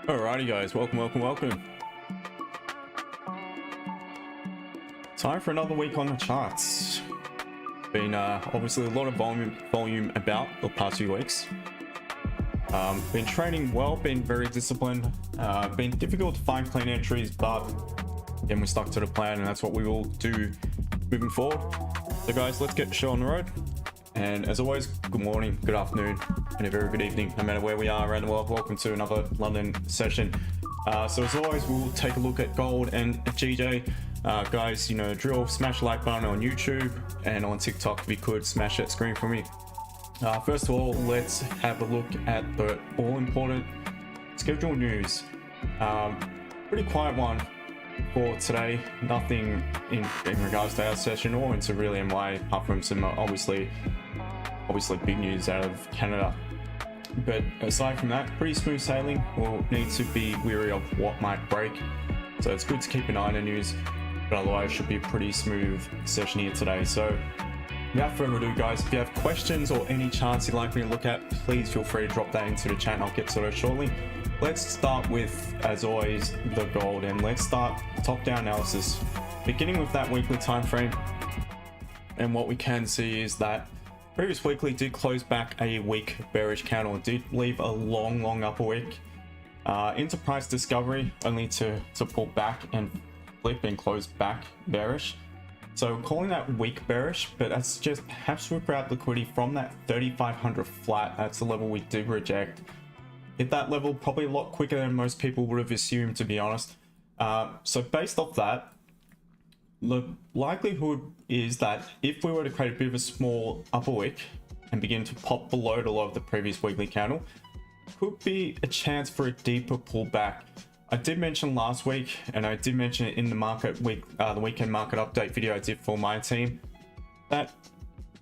Alrighty guys, welcome. Time for another week on the charts. Been obviously a lot of volume about the past few weeks. Been trading well, been very disciplined. Been difficult to find clean entries, but again we stuck to the plan, and that's what we will do moving forward. So guys, let's get the show on the road. And as always, good morning, good afternoon, and a very good evening, no matter where we are around the world. Welcome to another London session. So as always, we'll take a look at gold and GJ. Guys, you know, drill, smash the like button on YouTube and on TikTok if you could, smash that screen for me. First of all, let's have a look at the all-important schedule news. Pretty quiet one for today. Nothing in regards to our session or into really MY, apart from some obviously big news out of Canada. But aside from that, pretty smooth sailing. We'll need to be wary of what might break, so it's good to keep an eye on the news, but otherwise should be a pretty smooth session here today. So without further ado guys, if you have questions or any charts you'd like me to look at, please feel free to drop that into the chat and I'll get to those shortly. Let's start with, as always, the gold, and let's start top-down analysis, beginning with that weekly time frame. And what we can see is that previous weekly did close back a weak bearish candle. It did leave a long upper wick into price discovery, only to pull back and flip and close back bearish. So calling that weak bearish, but that's just perhaps rip out liquidity from that 3,500 flat. That's the level we did reject. Hit that level probably a lot quicker than most people would have assumed, to be honest. So based off that, the likelihood is that if we were to create a bit of a small upper wick and begin to pop below the low of the previous weekly candle, could be a chance for a deeper pullback. I did mention last week, and I did mention it in the the weekend market update video I did for my team, that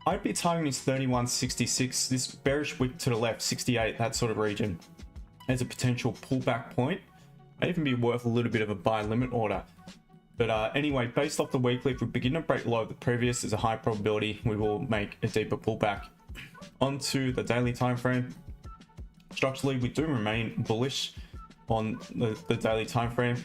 I'd be targeting this 31.66, this bearish wick to the left, 68, that sort of region, as a potential pullback point. May even be worth a little bit of a buy limit order. But anyway, based off the weekly, if we begin to break below the previous, there's a high probability we will make a deeper pullback. Onto the daily time frame. Structurally, we do remain bullish on the daily time frame.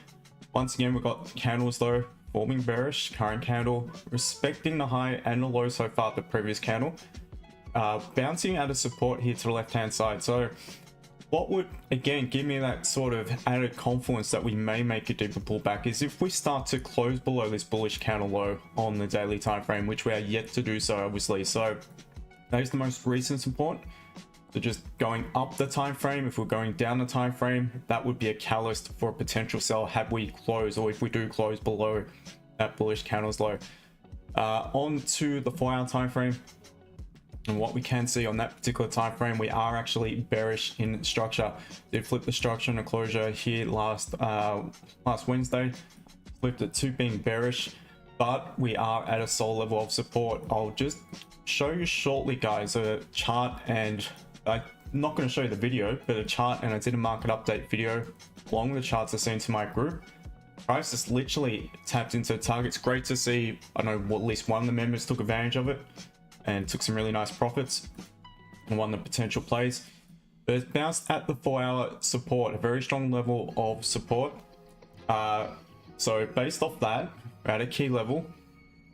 Once again, we've got candles though forming bearish, current candle respecting the high and the low so far, the previous candle, bouncing out of support here to the left hand side. So what would again give me that sort of added confidence that we may make a deeper pullback is if we start to close below this bullish candle low on the daily time frame, which we are yet to do so, obviously. So that is the most recent support. So just going up the time frame, if we're going down the time frame, that would be a catalyst for a potential sell had we close, or if we do close below that bullish candle's low. On to the 4 hour time frame. And what we can see on that particular time frame, we are actually bearish in structure. Did flip the structure and a closure here last Wednesday, flipped it to being bearish, but we are at a solid level of support. I'll just show you shortly guys a chart, and I'm not going to show you the video, but a chart, and I did a market update video along with the charts I sent to my group. Price just literally tapped into targets. Great to see. I know at least one of the members took advantage of it and took some really nice profits and won the potential plays. But it's bounced at the 4 hour support, a very strong level of support. So based off that, we're at a key level.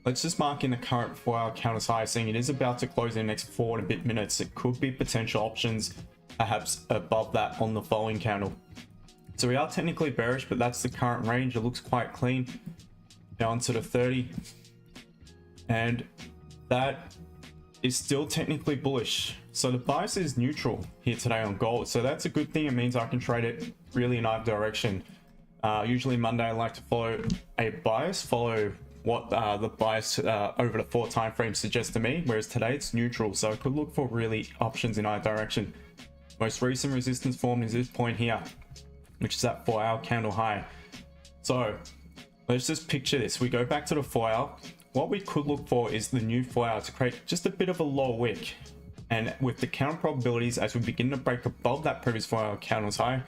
Let's just mark in the current 4 hour counters high, seeing it is about to close in the next 4 and a bit minutes. It could be potential options perhaps above that on the following candle. So we are technically bearish, but that's the current range. It looks quite clean down to the 30, and that is still technically bullish. So the bias is neutral here today on gold, so that's a good thing. It means I can trade it really in either direction. Usually Monday I like to follow a bias, follow what the bias over the 4 time frame suggests to me, whereas today it's neutral, so I could look for really options in either direction. Most recent resistance formed is this point here, which is that 4 hour candle high. So let's just picture this. We go back to the 4 hour. What we could look for is the new 4 hour to create just a bit of a low wick, and with the counter probabilities as we begin to break above that previous 4 hour candle's high,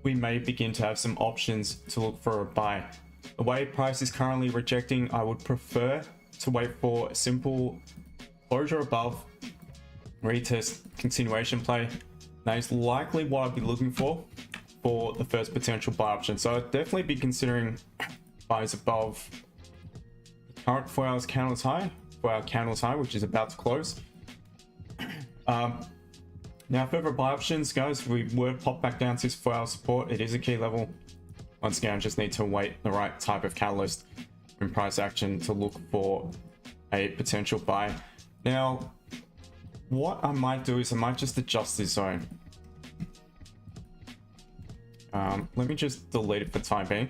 we may begin to have some options to look for a buy. The way price is currently rejecting, I would prefer to wait for a simple closure above, retest, continuation play. That is likely what I'd be looking for for the first potential buy option. So I'd definitely be considering buys above the current 4 hours candles high, 4 hour candles high, which is about to close. Now further buy options, guys, we were pop back down to this 4 hour support. It is a key level. Once again, I just need to wait the right type of catalyst in price action to look for a potential buy. Now, what I might do is I might just adjust this zone. Let me just delete it for the time being.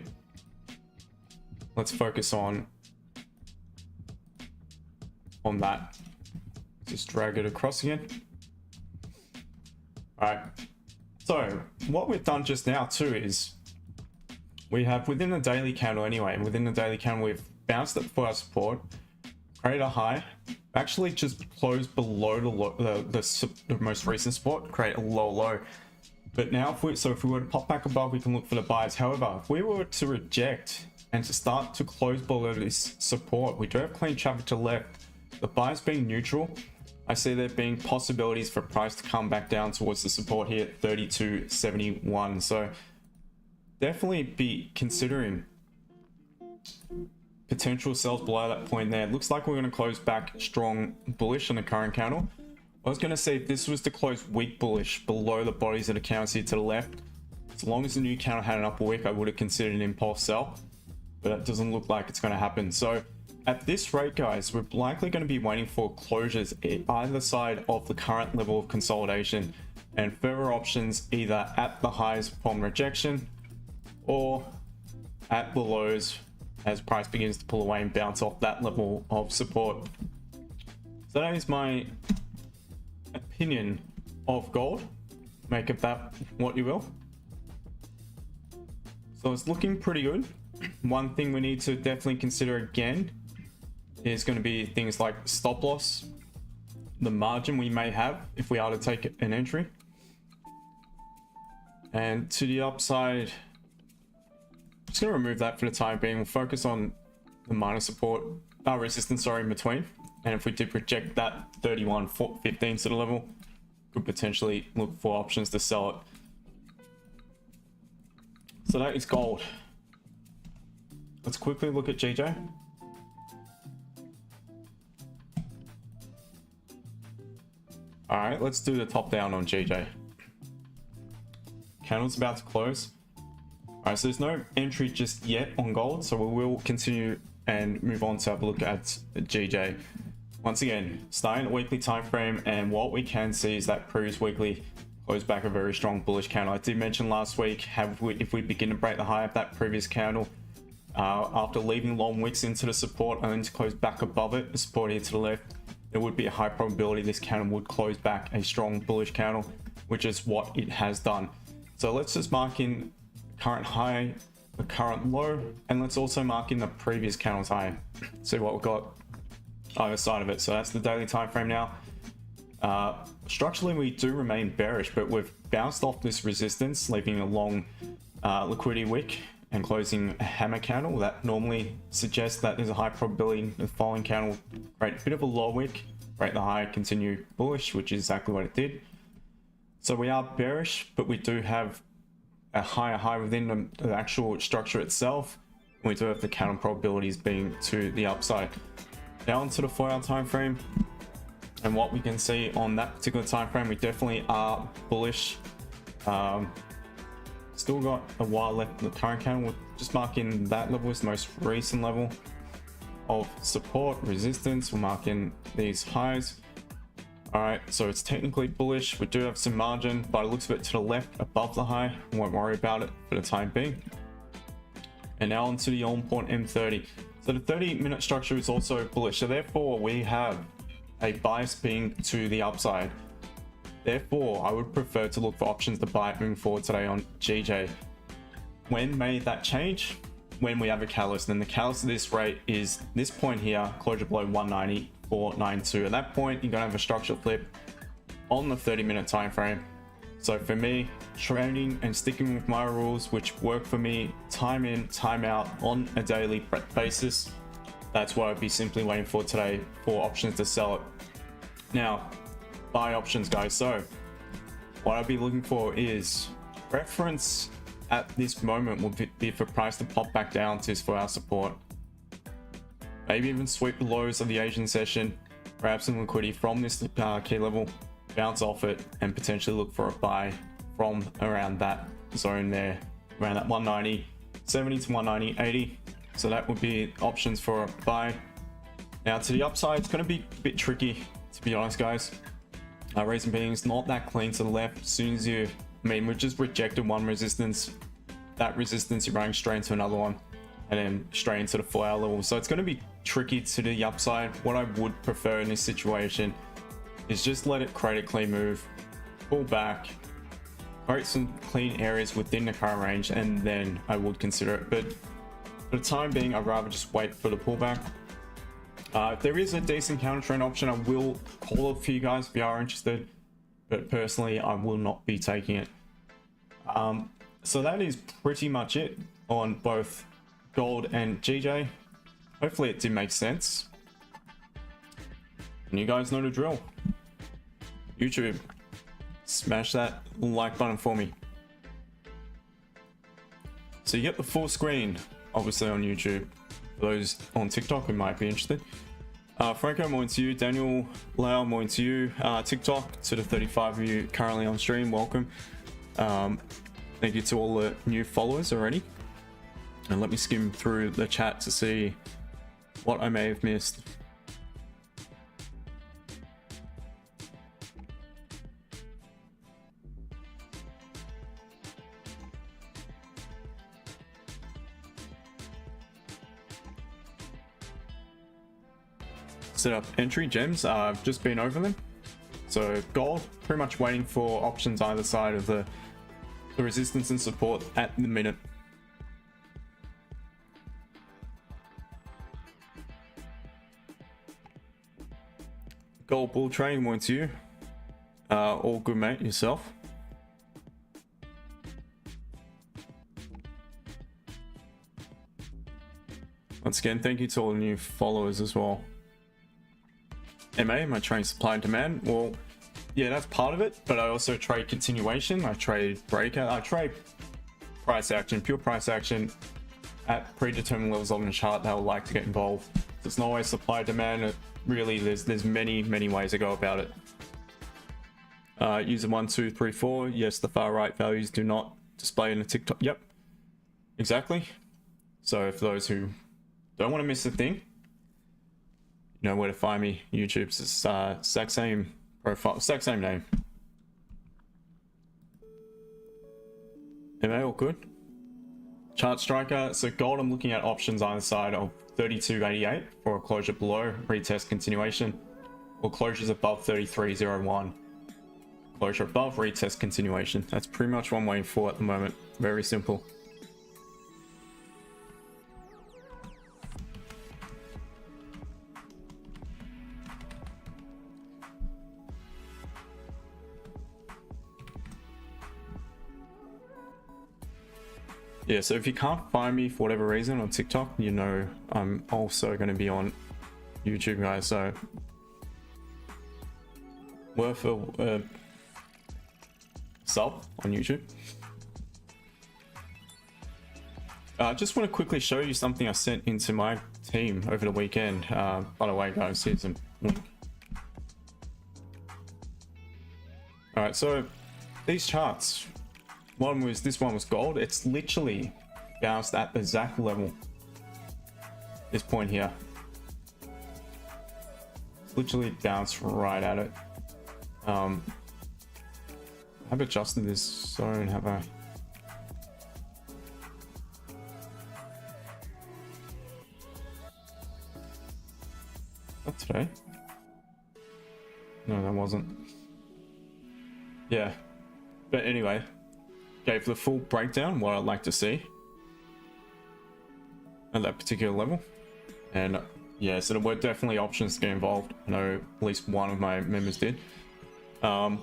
Let's focus on that. Just drag it across again. All right. So what we've done just now too is we have within the daily candle anyway, and within the daily candle we've bounced up for our support, create a high, actually just close below the most recent support, create a low. But now if we were to pop back above, we can look for the buys. However, if we were to reject and to start to close below this support, we do have clean traffic to left. The buys being neutral, I see there being possibilities for price to come back down towards the support here at 32.71. So definitely be considering potential sells below that point there. It looks like we're going to close back strong bullish on the current candle. I was going to say if this was to close weak bullish below the bodies of the candles here to the left, as long as the new candle had an upper wick, I would have considered an impulse sell, but that doesn't look like it's going to happen. So at this rate, guys, we're likely going to be waiting for closures either side of the current level of consolidation and further options either at the highs upon rejection or at the lows as price begins to pull away and bounce off that level of support. So that is my opinion of gold. Make of that what you will. So it's looking pretty good. One thing we need to definitely consider again is going to be things like stop loss, the margin we may have if we are to take an entry, and to the upside, I'm just going to remove that for the time being. We'll focus on the minor support, resistance, sorry, in between. And if we did reject that 31.15 sort of level, could potentially look for options to sell it. So that is gold. Let's quickly look at GJ. All right, let's do the top down on GJ. Candle's about to close. All right, so there's no entry just yet on gold, so we will continue and move on to have a look at GJ. Once again, starting at weekly time frame, and what we can see is that previous weekly closed back a very strong bullish candle. I did mention last week, if we begin to break the high of that previous candle, after leaving long wicks into the support and then to close back above it, the support here to the left, there would be a high probability this candle would close back a strong bullish candle, which is what it has done. So let's just mark in current high, the current low, and let's also mark in the previous candle's high. See what we've got either side of it. So that's the daily time frame now. Structurally we do remain bearish, but we've bounced off this resistance, leaving a long liquidity wick and closing a hammer candle. That normally suggests that there's a high probability the following candle will create a bit of a low wick, break the high, continue bullish, which is exactly what it did. So we are bearish, but we do have a higher high within the actual structure itself. We do have the candle probabilities being to the upside. Now onto the 4 hour time frame, and what we can see on that particular time frame, we definitely are bullish. Still got a while left in the current candle. We'll just mark in that level as the most recent level of support, resistance. We'll mark in these highs. All right, so it's technically bullish. We do have some margin, but it looks a bit to the left above the high. We won't worry about it for the time being. And now onto the all-important M30. So the 30-minute structure is also bullish. So therefore, we have a bias being to the upside. Therefore, I would prefer to look for options to buy moving forward today on GJ. When may that change? When we have a catalyst. And the catalyst of this rate is this point here, closure below 190.492. At that point, you're going to have a structural flip on the 30-minute time frame. So for me, trading and sticking with my rules, which work for me time in, time out on a daily basis, that's what I'd be simply waiting for today for options to sell it. Now, buy options, guys. So what I'd be looking for is reference at this moment would be for price to pop back down to for our support. Maybe even sweep the lows of the Asian session, grab some liquidity from this key level, bounce off it, and potentially look for a buy from around that zone there, around that 190.70 to 190.80. So that would be options for a buy. Now to the upside, it's going to be a bit tricky, to be honest, guys. Reason being, it's not that clean to the left. As soon as you, we've just rejected one resistance. That resistance, you're running straight into another one, and then straight into the 4-hour level. So it's going to be tricky to the upside. What I would prefer in this situation is just let it create a clean move, pull back, create some clean areas within the current range, and then I would consider it. But for the time being, I'd rather just wait for the pullback. If there is a decent counter trend option, I will call it for you guys if you are interested, but personally I will not be taking it. So that is pretty much it on both gold and GJ. Hopefully it did make sense, and you guys know the drill. YouTube, smash that like button for me. So you get the full screen obviously on YouTube. For those on TikTok who might be interested, Franco, more into you. Daniel Lau, more into you. TikTok, to the 35 of you currently on stream, welcome. Thank you to all the new followers already. And let me skim through the chat to see what I may have missed. Set up entry gems. I've just been over them. So gold, pretty much waiting for options either side of the resistance and support at the minute. Gold bull trading, more to you. All good, mate. Yourself? Once again, thank you to all the new followers as well. MA, my trading supply and demand. Well, yeah, that's part of it, but I also trade continuation. I trade breakout. I trade price action, pure price action at predetermined levels on the chart that I would like to get involved. There's no always supply demand. Really, there's many ways to go about it. User 1234. Yes, the far right values do not display in the TikTok. Yep, exactly. So for those who don't want to miss a thing, you know where to find me. YouTube's exact same profile, exact same name. Am I all good? Chart striker. So gold, I'm looking at options either side of 32.88 for a closure below, retest continuation, or closures above 33.01. Closure above, retest continuation. That's pretty much what I'm waiting for at the moment. Very simple. Yeah, so if you can't find me for whatever reason on TikTok, you know I'm also going to be on YouTube, guys, so worth a sub on YouTube. I just want to quickly show you something I sent into my team over the weekend. By the way, guys, here's a link. Alright, so these charts. This one was gold. It's literally bounced at the exact level. This point here. It's literally bounced right at it. I've adjusted this zone, have I? Not today. No, that wasn't. Yeah. But anyway. Okay, for the full breakdown, what I'd like to see at that particular level. And yeah, so there were definitely options to get involved. I know at least one of my members did. And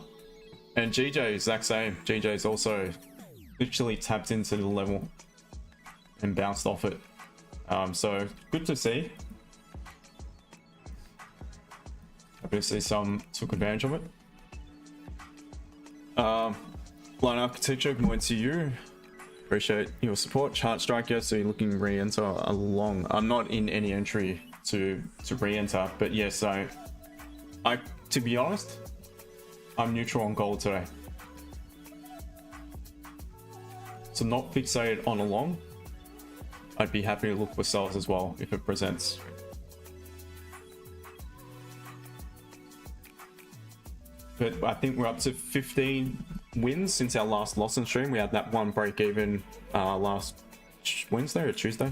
GJ is exact same. GJ is also literally tapped into the level and bounced off it. So good to see. Obviously some took advantage of it. Blind architecture, more to you. Appreciate your support, Chart Striker. So you're looking re-enter along. I'm not in any entry to re-enter, but yes, I to be honest, I'm neutral on gold today. So not fixated on a long. I'd be happy to look for sells as well if it presents. But I think we're up to 15 wins since our last loss on stream. We had that one break even last Wednesday or Tuesday?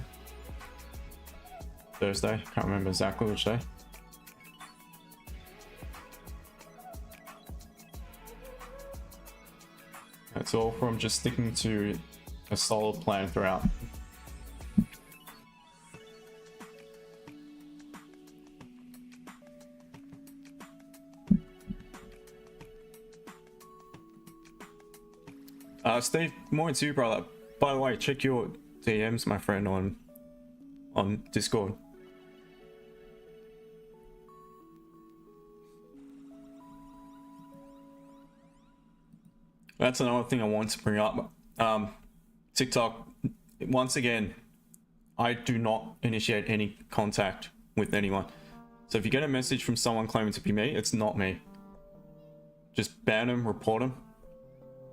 Thursday, can't remember exactly which day. That's all from just sticking to a solid plan throughout. Steve, more into you, brother. By the way, check your DMs, my friend, on Discord. That's another thing I want to bring up. TikTok, once again, I do not initiate any contact with anyone. So if you get a message from someone claiming to be me, it's not me. Just ban them, report them.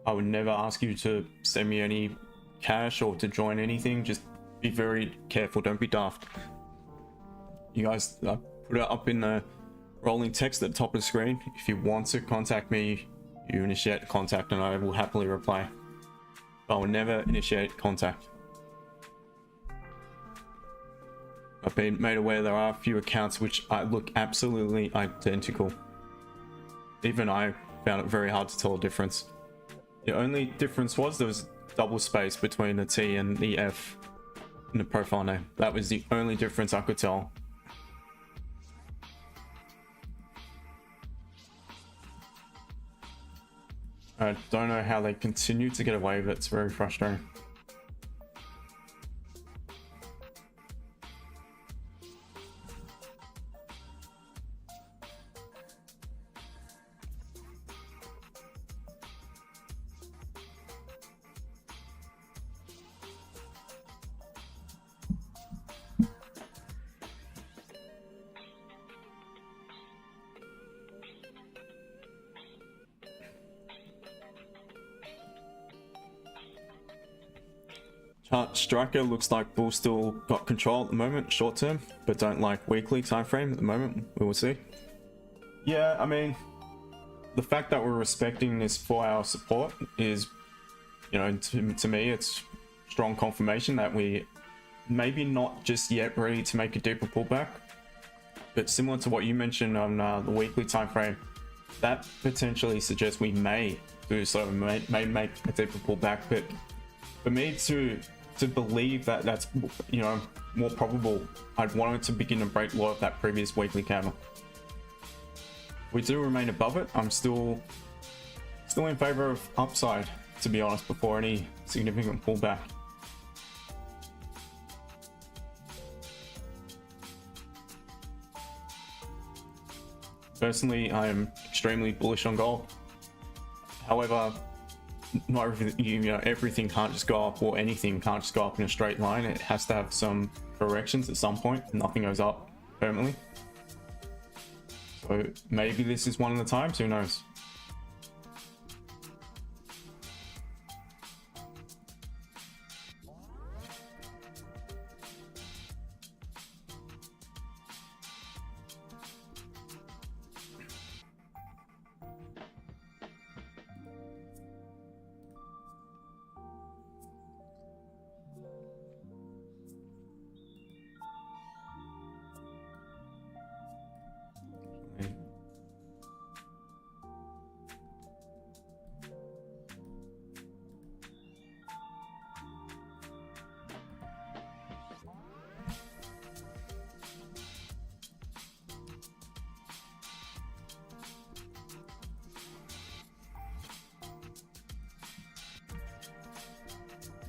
I would never ask you to send me any cash or to join anything. Just be very careful, don't be daft. You guys, put it up in the rolling text at the top of the screen. If you want to contact me, you initiate contact and I will happily reply. But I will never initiate contact. I've been made aware there are a few accounts which look absolutely identical. Even I found it very hard to tell a difference. The only difference was there was double space between the T and the F in the profile name. That was the only difference I could tell. I don't know how they continue to get away with it. It's very frustrating. Chart Striker looks like Bull still got control at the moment, short term, but don't like weekly time frame at the moment. We will see. Yeah, I mean, the fact that we're respecting this 4-hour support is, you know, to me, it's strong confirmation that we maybe not just yet ready to make a deeper pullback, but similar to what you mentioned on the weekly time frame, that potentially suggests we may do so, may make a deeper pullback. But for me to believe that that's, you know, more probable, I'd want it to begin to break low of that previous weekly candle. We do remain above it. I'm still in favor of upside, to be honest, before any significant pullback. Personally, I am extremely bullish on gold. However, not everything, you know, everything can't just go up, or anything can't just go up in a straight line. It has to have some corrections at some point. Nothing goes up permanently. So maybe this is one of the times, who knows?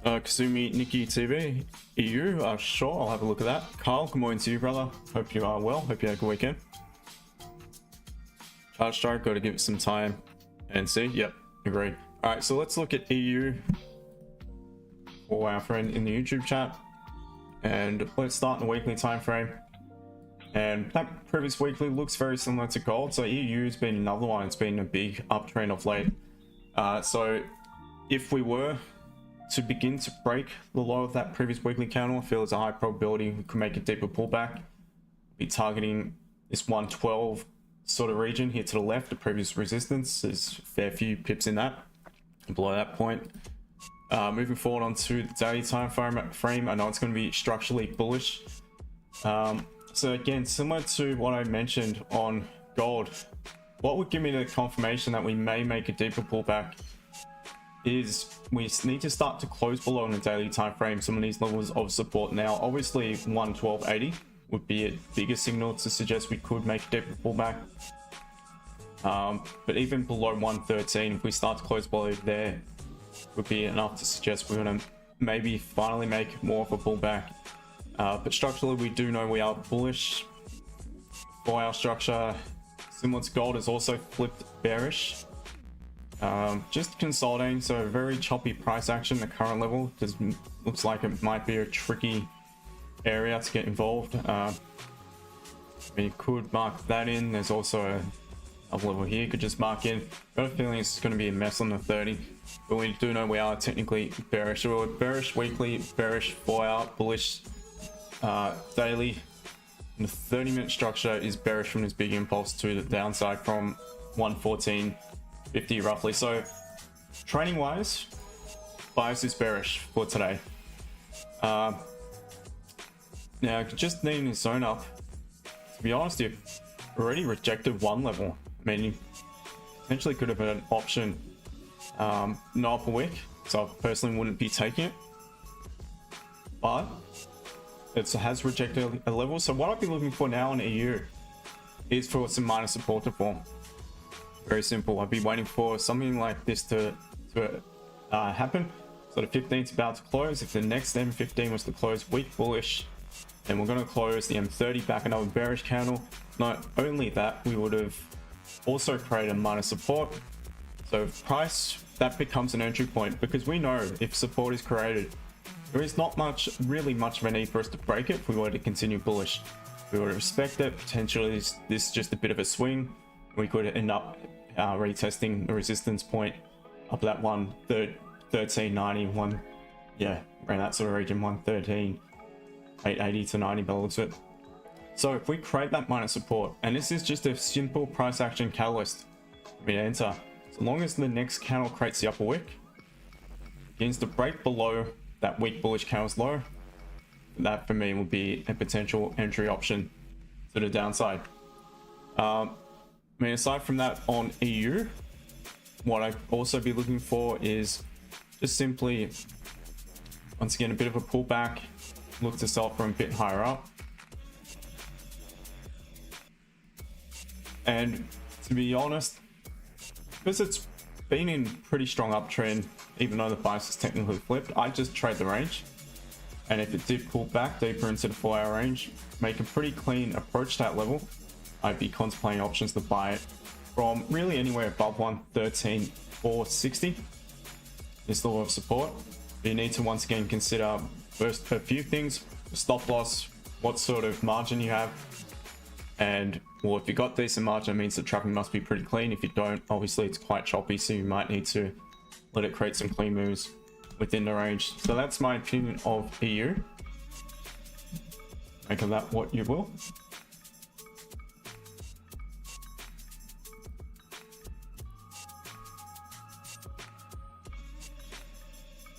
Kasumi Nikki TV EU, sure, I'll have a look at that. Kyle, good morning to you, brother. Hope you are well. Hope you had a good weekend. Charge Strike, got to give it some time and see. Yep, agreed. All right, so let's look at EU or our friend in the YouTube chat. And let's start in the weekly time frame. And that previous weekly looks very similar to gold. So EU has been another one. It's been a big uptrend of late. So if we were to begin to break the low of that previous weekly candle, I feel there's a high probability we could make a deeper pullback. Be targeting this 112 sort of region here to the left. The previous resistance, there's a fair few pips in that below that point. Moving forward onto the daily time frame, I know it's going to be structurally bullish. So again, similar to what I mentioned on gold, what would give me the confirmation that we may make a deeper pullback is we need to start to close below on the daily time frame some of these levels of support. Now obviously 112.80 would be a bigger signal to suggest we could make a deeper pullback, but even below 113, if we start to close below there, would be enough to suggest we're going to maybe finally make more of a pullback. But structurally we do know we are bullish. For our structure, similar to gold, is also flipped bearish. Just consolidating, so very choppy price action at the current level. Just looks like it might be a tricky area to get involved. I mean, you could mark that in. There's also a level here you could just mark in. Got a feeling it's going to be a mess on the 30, but we do know we are technically bearish. So we're bearish weekly, bearish 4 hour, bullish daily. And the 30-minute structure is bearish from this big impulse to the downside from 114.50 roughly. So trading wise, bias is bearish for today. Now just needing this zone up, to be honest, you've already rejected one level. I mean, you potentially could have had an option no upper wick, so I personally wouldn't be taking it, but it has rejected a level. So what I'd be looking for now in EU is for some minor support to form. Very simple. I'd be waiting for something like this to happen. So the 15th about to close. If the next M15 was to close weak bullish, then we're going to close the M30 back another bearish candle. Not only that, we would have also created a minor support. So price, that becomes an entry point, because we know if support is created, there is not really much of a need for us to break it if we were to continue bullish. We would respect it. Potentially this is just a bit of a swing. We could end up retesting the resistance point up that 113.90, around that sort of region, 113.880 to 90 by the looks of it. So if we create that minor support, and this is just a simple price action catalyst, we enter. So long as the next candle creates the upper wick, begins to break below that weak bullish candle's low, that for me will be a potential entry option to the downside. I mean, aside from that, on EU, what I'd also be looking for is just simply, once again, a bit of a pullback, look to sell from a bit higher up. And to be honest, because it's been in pretty strong uptrend, even though the bias is technically flipped, I just trade the range. And if it did pull back deeper into the 4 hour range, make a pretty clean approach to that level, I'd be contemplating options to buy it from really anywhere above 113.460. This level of support. But you need to once again consider first a few things: stop loss, what sort of margin you have, and well, if you got decent margin, it means the tracking must be pretty clean. If you don't, obviously it's quite choppy, so you might need to let it create some clean moves within the range. So that's my opinion of EU. Make of that what you will.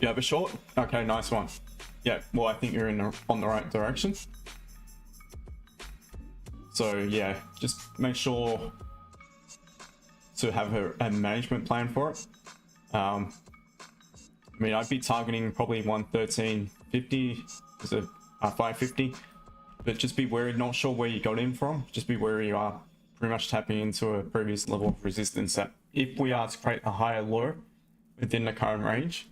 You have a short? Okay, nice one. Yeah, well, I think you're on the right direction. So yeah, just make sure to have a management plan for it. I mean, I'd be targeting probably 113.50 as a 550, but just be wary, not sure where you got in from. Just be wary you are pretty much tapping into a previous level of resistance that if we are to create a higher low within the current range,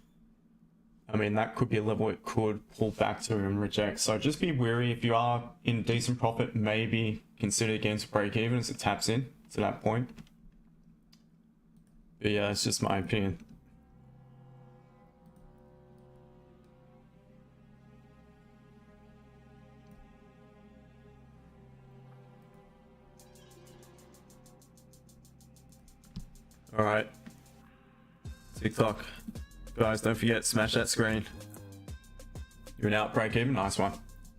I mean, that could be a level it could pull back to and reject. So just be wary. If you are in decent profit, maybe consider against break even as it taps in to that point. But yeah, it's just my opinion. All right, TikTok guys, don't forget, smash that screen. You're an outbreak even. Nice one.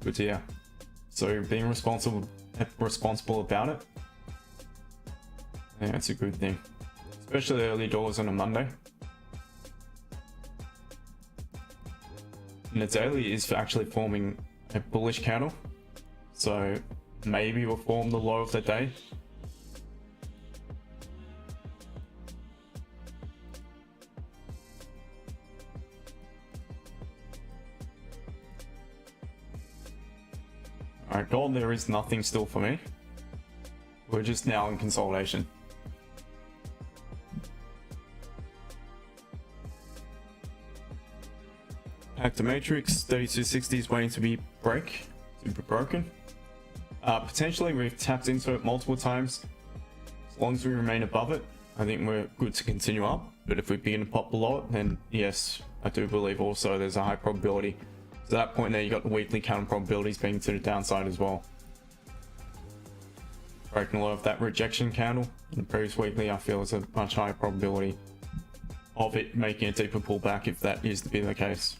Good to hear. So being responsible about it, yeah, that's a good thing, especially early doors on a Monday. And the daily is actually forming a bullish candle, so maybe we'll form the low of the day. Alright, gold, there is nothing still for me. We're just now in consolidation. Back to matrix, 3260 is waiting to be broken. Potentially we've tapped into it multiple times. As long as we remain above it, I think we're good to continue up. But if we begin to pop below it, then yes, I do believe also there's a high probability. So at that point there, you got the weekly counter probabilities being to the downside as well. Breaking a lot of that rejection candle in the previous weekly, I feel there's a much higher probability of it making a deeper pullback if that is to be the case.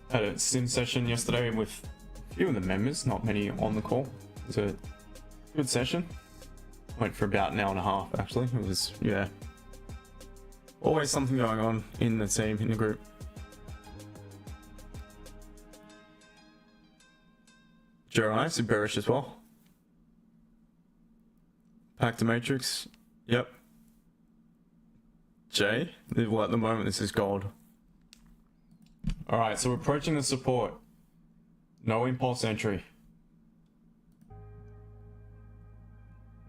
Had a sim session yesterday with a few of the members, not many on the call. It was a good session. Went for about an hour and a half actually. It was, yeah, always something going on in the team, in the group. GRI is bearish as well. Back to matrix. Yep. J. Well, at the moment this is gold. Alright, so we're approaching the support. No impulse entry.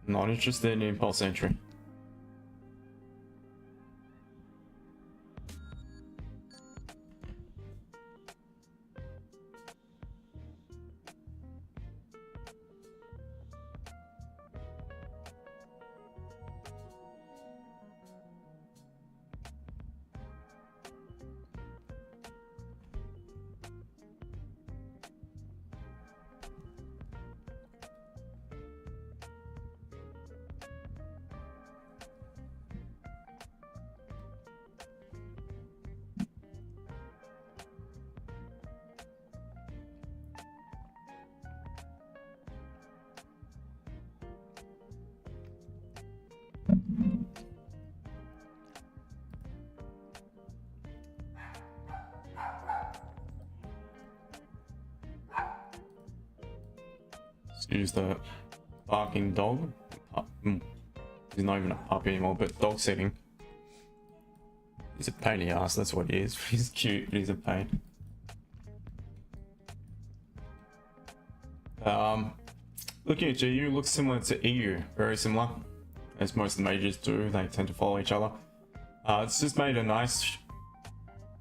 Not interested in impulse entry. Use the barking dog. He's not even a puppy anymore, but dog sitting. He's a pain in the ass, that's what he is. He's cute, but he's a pain. Looking at GU, looks similar to EU, very similar. As most of the majors do, they tend to follow each other. It's just made a nice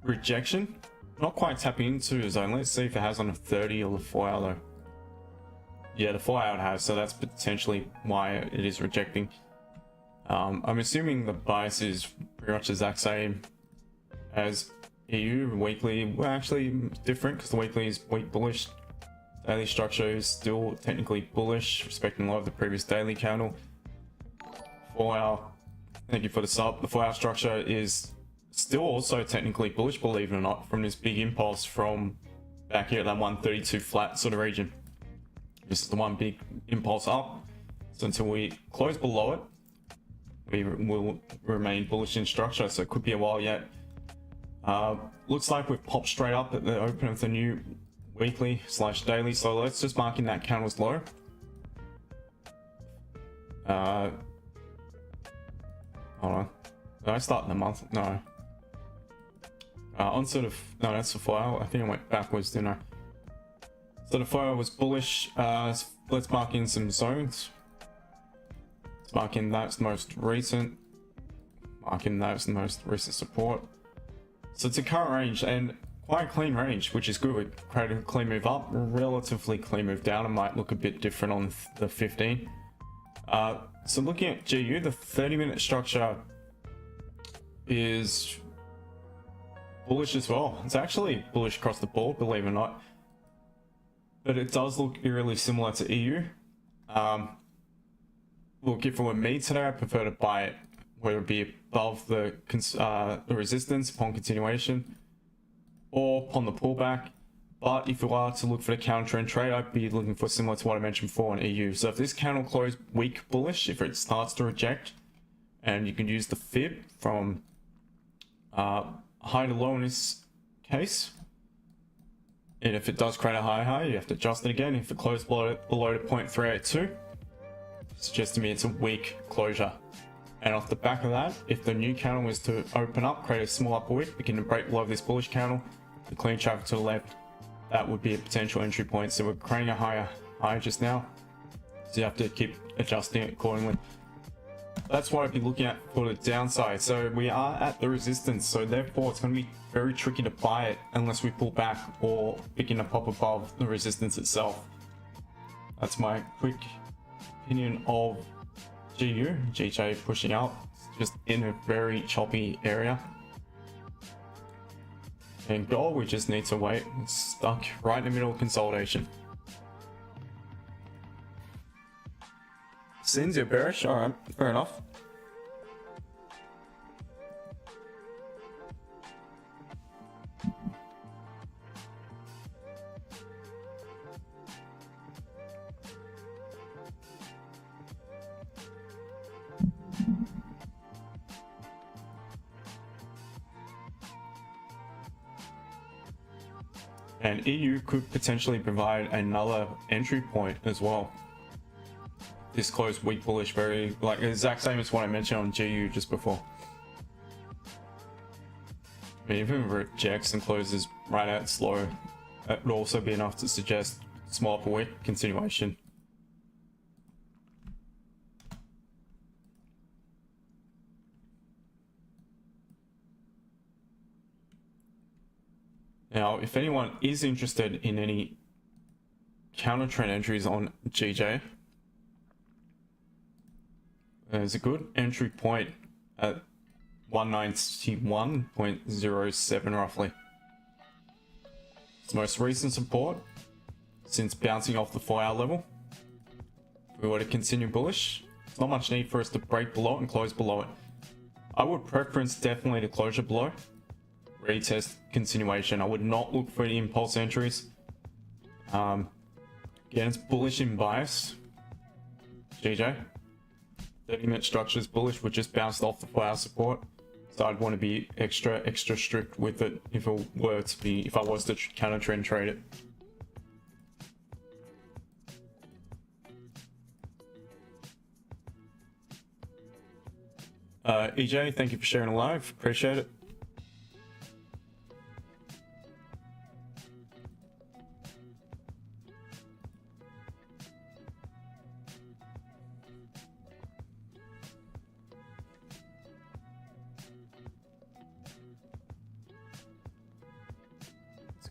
rejection. Not quite tapping into his zone. Let's see if it has on a 30 or the 4 hour though. Yeah, the 4 hour it has, so that's potentially why it is rejecting. I'm assuming the bias is pretty much the exact same as EU. Weekly, well, actually different because the weekly is weak bullish. Daily structure is still technically bullish, respecting a lot of the previous daily candle. 4 hour, thank you for the sub. The 4 hour structure is still also technically bullish, believe it or not, from this big impulse from back here at that 132 flat sort of region. This is the one big impulse up. So until we close below it, we will remain bullish in structure. So it could be a while yet. Looks like we've popped straight up at the open of the new weekly / daily. So let's just mark in that candle's low. Hold on. Did I start in the month? No. On sort of, no, that's the 4 hour. I think I went backwards, didn't I? So the 4 hour was bullish. Let's mark in some zones. Let's mark in that's most recent. Mark in that's the most recent support. So it's a current range and quite a clean range, which is good. We created a clean move up, relatively clean move down. It might look a bit different on the 15. So looking at GU, the 30-minute structure is bullish as well. It's actually bullish across the board, believe it or not. but it does look eerily similar to EU. Look, if it were me today, I prefer to buy it where it would be above the resistance upon continuation or upon the pullback. But if you are to look for the counter trend trade, I'd be looking for similar to what I mentioned before on EU. So if this candle closed weak bullish, if it starts to reject, and you can use the fib from high to low in this case. And if it does create a high, you have to adjust it again. If it closed below the 0.382, suggests to me it's a weak closure. And off the back of that, if the new candle was to open up, create a small upper wick, begin to break below this bullish candle, the clean traffic to the left, that would be a potential entry point. So we're creating a higher high just now, so you have to keep adjusting it accordingly. That's what I'd be looking at for the downside. So we are at the resistance, so therefore it's going to be very tricky to buy it unless we pull back or begin to pop above the resistance itself. That's my quick opinion of GU. GJ pushing up, just in a very choppy area. And gold, we just need to wait. It's stuck right in the middle of consolidation. Sins, you're bearish? Alright, fair enough. And EU could potentially provide another entry point as well. This closed weak bullish, very like the exact same as what I mentioned on GU just before. I mean, even if it rejects and closes right out slow, that would also be enough to suggest small upper wick continuation. Now, if anyone is interested in any counter trend entries on GJ, there's a good entry point at 191.07 roughly. It's most recent support since bouncing off the 4-hour level. If we were to continue bullish, there's not much need for us to break below it and close below it. I would preference definitely the closure below. Retest continuation. I would not look for any impulse entries. Again, it's bullish in bias. GJ. 30-minute structure is bullish, we just bounced off the 4-hour support. So I'd want to be extra strict with it if I was to counter trend trade it. EJ, thank you for sharing a live. Appreciate it.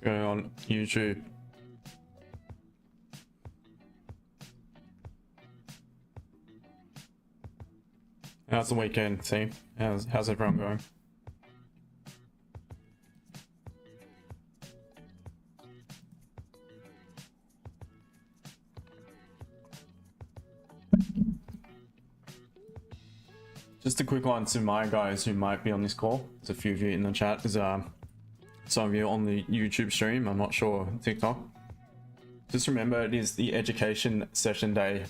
Going on YouTube. How's the weekend, team? How's everyone going? Just a quick one to my guys who might be on this call. There's a few of you in the chat. There's some of you on the YouTube stream, I'm not sure, TikTok. Just remember, it is the education session day,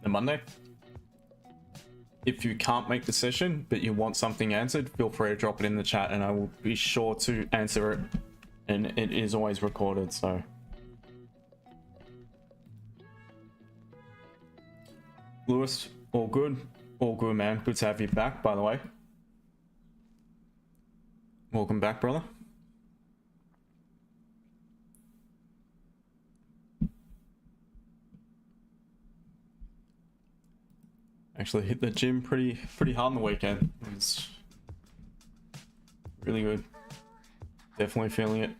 the Monday. If you can't make the session, but you want something answered, feel free to drop it in the chat and I will be sure to answer it. And it is always recorded, so. Lewis, all good? All good, man. Good to have you back, by the way. Welcome back, brother. Actually hit the gym pretty hard on the weekend. It's really good. Definitely feeling it.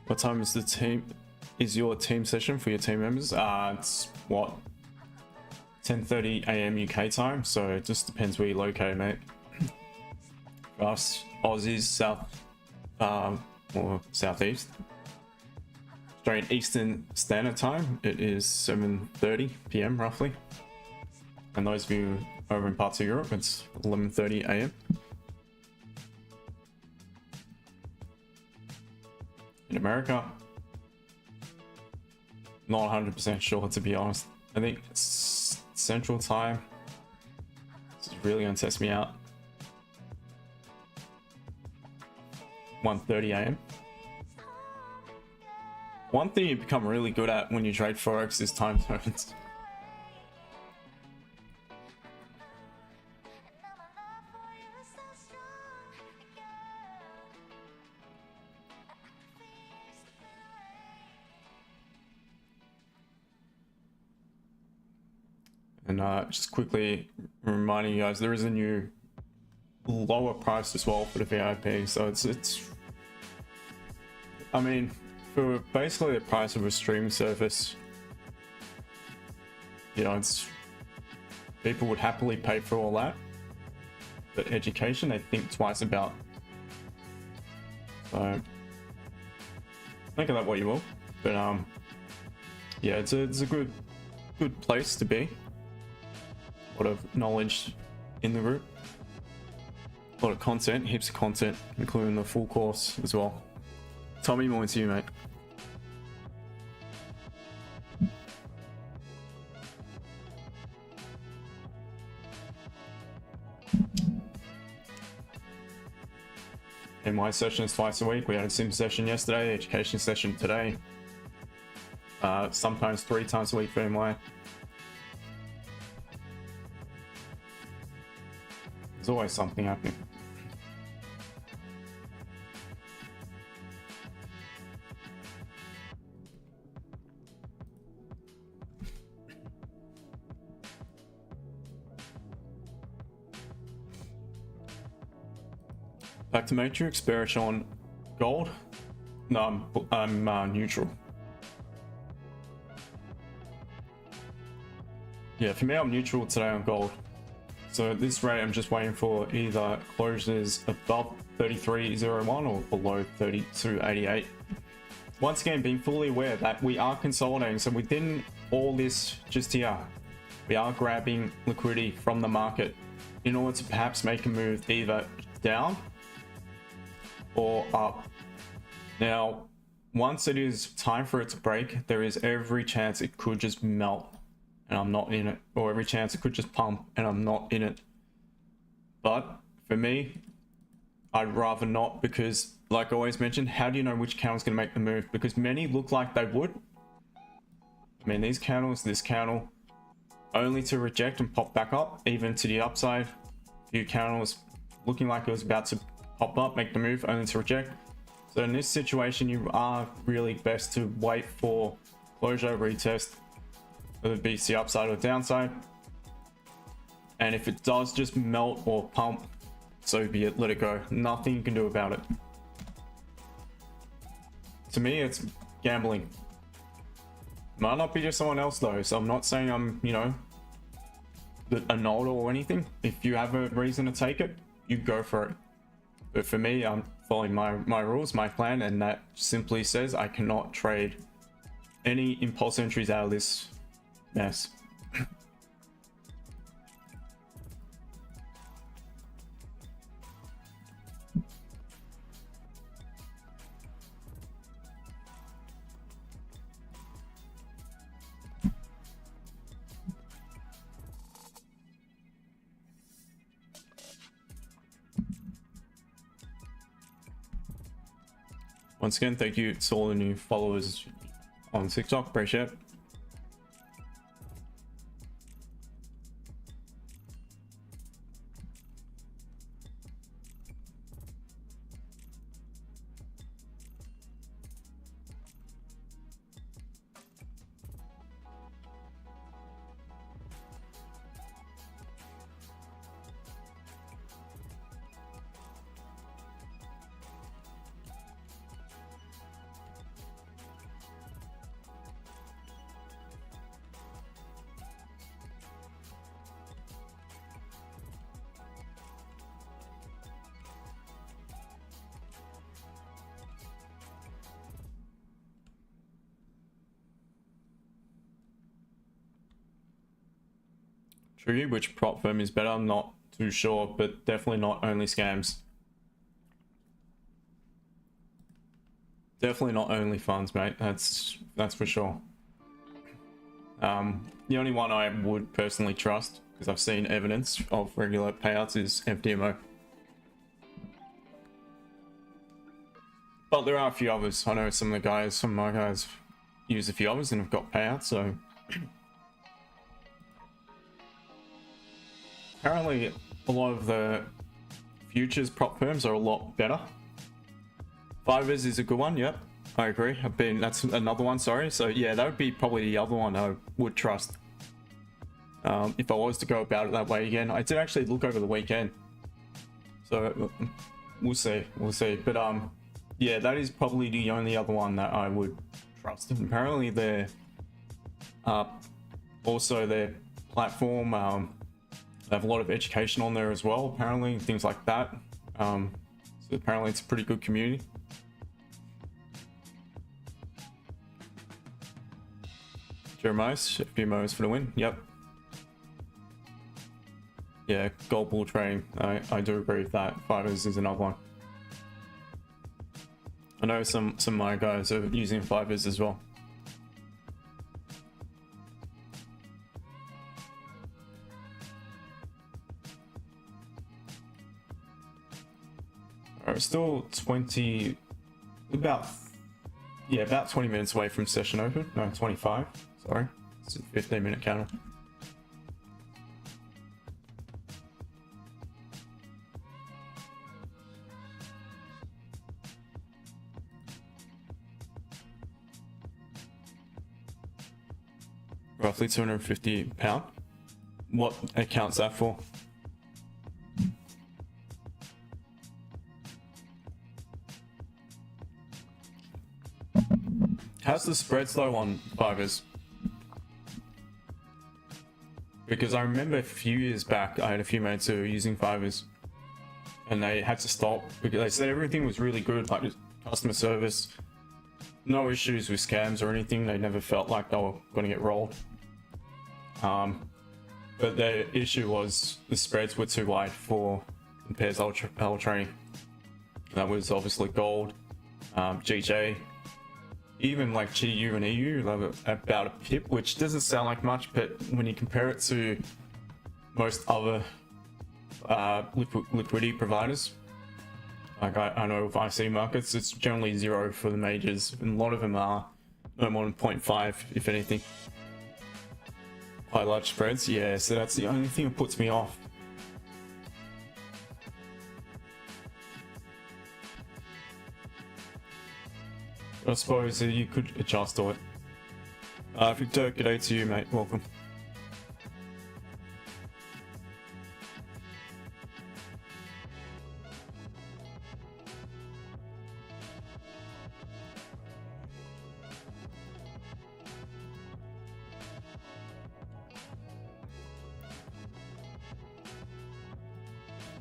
What time is is your team session for your team members? It's what, 10:30 a.m. UK time, so it just depends where you're located, mate. For us Aussies, or southeast, Australian Eastern Standard Time, it is 7:30 p.m. roughly, and those of you over in parts of Europe, it's 11:30 a.m. In America, not 100% sure, to be honest. I think it's Central Time. This is really gonna test me out. 1:30 a.m. One thing you become really good at when you trade Forex is time zones. And just quickly reminding you guys, there is a new lower price as well for the VIP, so it's I mean, for basically the price of a streaming service, you know, it's people would happily pay for all that, but education they think twice about. So think of that what you will, but yeah, it's a good place to be. A lot of knowledge in the group, a lot of content, heaps of content, including the full course as well. Tommy, more to you, mate. And my session is twice a week. We had a sim session yesterday, education session today. Sometimes 3 times a week for MY. There's always something happening. Back to Matrix, bearish on gold. No, I'm neutral. Yeah, for me, I'm neutral today on gold. So at this rate, I'm just waiting for either closures above 33.01 or below 32.88. Once again, being fully aware that we are consolidating. So within all this just here, we are grabbing liquidity from the market in order to perhaps make a move either down or up. Now, once it is time for it to break, there is every chance it could just melt and I'm not in it, or every chance it could just pump and I'm not in it. But for me, I'd rather not, because like I always mentioned, how do you know which candle's going to make the move? Because many look like they would. I mean, these candles, this candle, only to reject and pop back up, even to the upside. A few candles looking like it was about to pop up, make the move, only to reject. So in this situation, you are really best to wait for closure, retest, whether it be the upside or downside. And if it does just melt or pump, so be it, let it go. Nothing you can do about it. To me, it's gambling. Might not be just someone else though, so I'm not saying I'm, you know, a nod or anything. If you have a reason to take it, you go for it. But for me, I'm following my rules, my plan, and that simply says I cannot trade any impulse entries out of this mess. Once again, thank you to all the new followers on TikTok, appreciate it. True, which prop firm is better? I'm not too sure, but definitely not only scams. Definitely not only funds, mate. That's for sure. The only one I would personally trust, because I've seen evidence of regular payouts, is FDMO. But there are a few others. I know some of my guys use a few others and have got payouts, so apparently a lot of the futures prop firms are a lot better. Fivers is a good one, yep. I agree. That's another one, sorry. So yeah, that would be probably the other one I would trust. If I was to go about it that way again. I did actually look over the weekend. So we'll see. But yeah, that is probably the only other one that I would trust. And apparently their also their platform, they have a lot of education on there as well, apparently, things like that. So apparently it's a pretty good community. Jeremiah's, FDMO's for the win. Yep. Yeah, gold bull trading. I do agree with that. Fivers is another one. I know some of my guys are using Fivers as well. Alright, still about 20 minutes away from session open. No, 25. Sorry, it's a 15-minute counter. Roughly £250. What account's that for? How's the spreads though on Fivers? Because I remember a few years back, I had a few mates who were using Fivers and they had to stop because they said everything was really good, like customer service, no issues with scams or anything. They never felt like they were going to get rolled. But the issue was the spreads were too wide for the pairs L trading. That was obviously gold, GJ, even like GU and EU, like about a pip, which doesn't sound like much, but when you compare it to most other liquidity providers, like I know of IC markets, it's generally 0 for the majors, and a lot of them are no more than 0.5, if anything. Quite large spreads, yeah, so that's the only thing that puts me off. I suppose you could adjust to it. Victor, good day to you, mate. Welcome.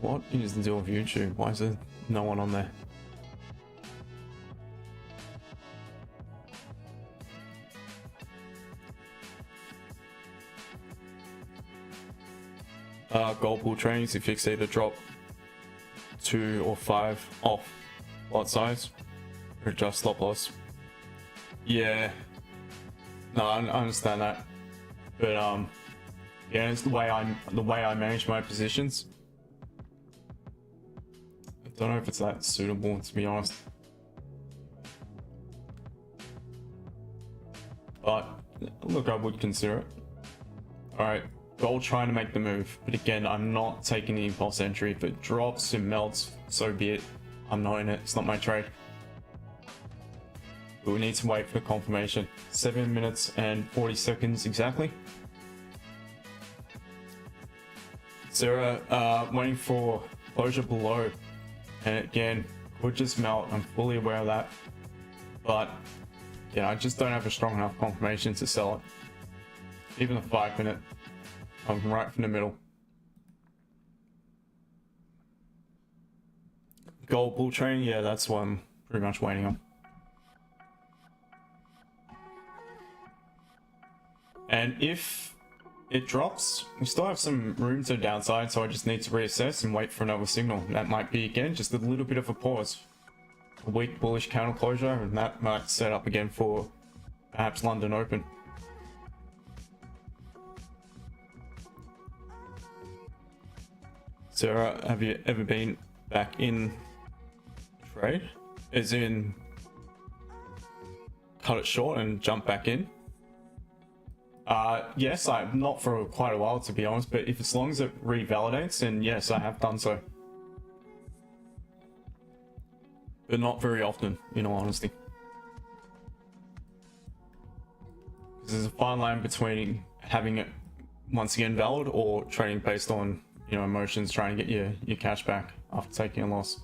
What is the deal with YouTube? Why is there no one on there? Gold bull trains, if you exceed a drop 2 or 5 off lot size, or adjust stop loss. Yeah, no, I understand that, but yeah, it's the way I manage my positions. I don't know if it's that suitable, to be honest, but look, I would consider it. All right. Gold trying to make the move, but again, I'm not taking the impulse entry. If it drops and melts, so be it. I'm not in it. It's not my trade. But we need to wait for confirmation. 7 minutes and 40 seconds exactly. Sarah, waiting for closure below, and again, could just melt. I'm fully aware of that, but yeah, I just don't have a strong enough confirmation to sell it. Even the 5 minute. I'm right from the middle. Gold bull train, yeah, that's what I'm pretty much waiting on. And if it drops, we still have some room to the downside, so I just need to reassess and wait for another signal. That might be, again, just a little bit of a pause. A weak bullish counter closure, and that might set up again for perhaps London Open. Sarah, have you ever been back in trade? As in, cut it short and jump back in? Yes, I'm not for quite a while, to be honest, but if as long as it revalidates, then yes, I have done so. But not very often, in all honesty. There's a fine line between having it once again valid or trading based on, you know, emotions, trying to get your cash back after taking a loss.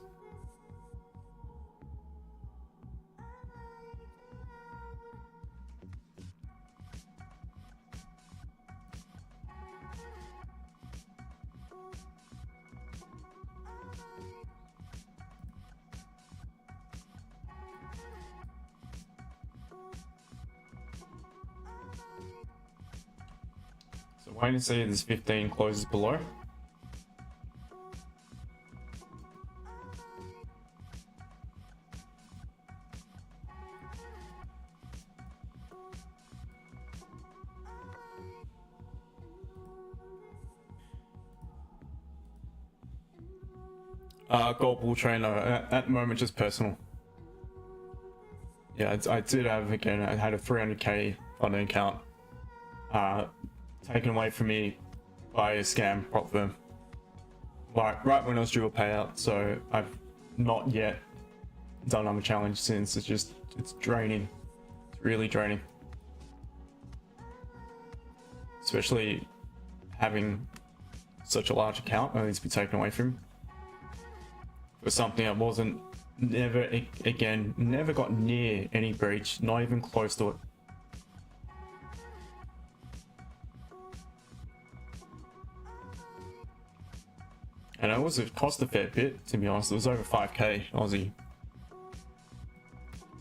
So why do you say this 15 closes below? Gold bull trainer at the moment, just personal. Yeah, I did have, again, I had a 300k on an account taken away from me by a scam prop firm right when I was due a payout, so I've not yet done another challenge since. It's draining. It's really draining, especially having such a large account only to be taken away from for something I wasn't never got near any breach, not even close to it. And it was, it cost a fair bit, to be honest. It was over 5k Aussie.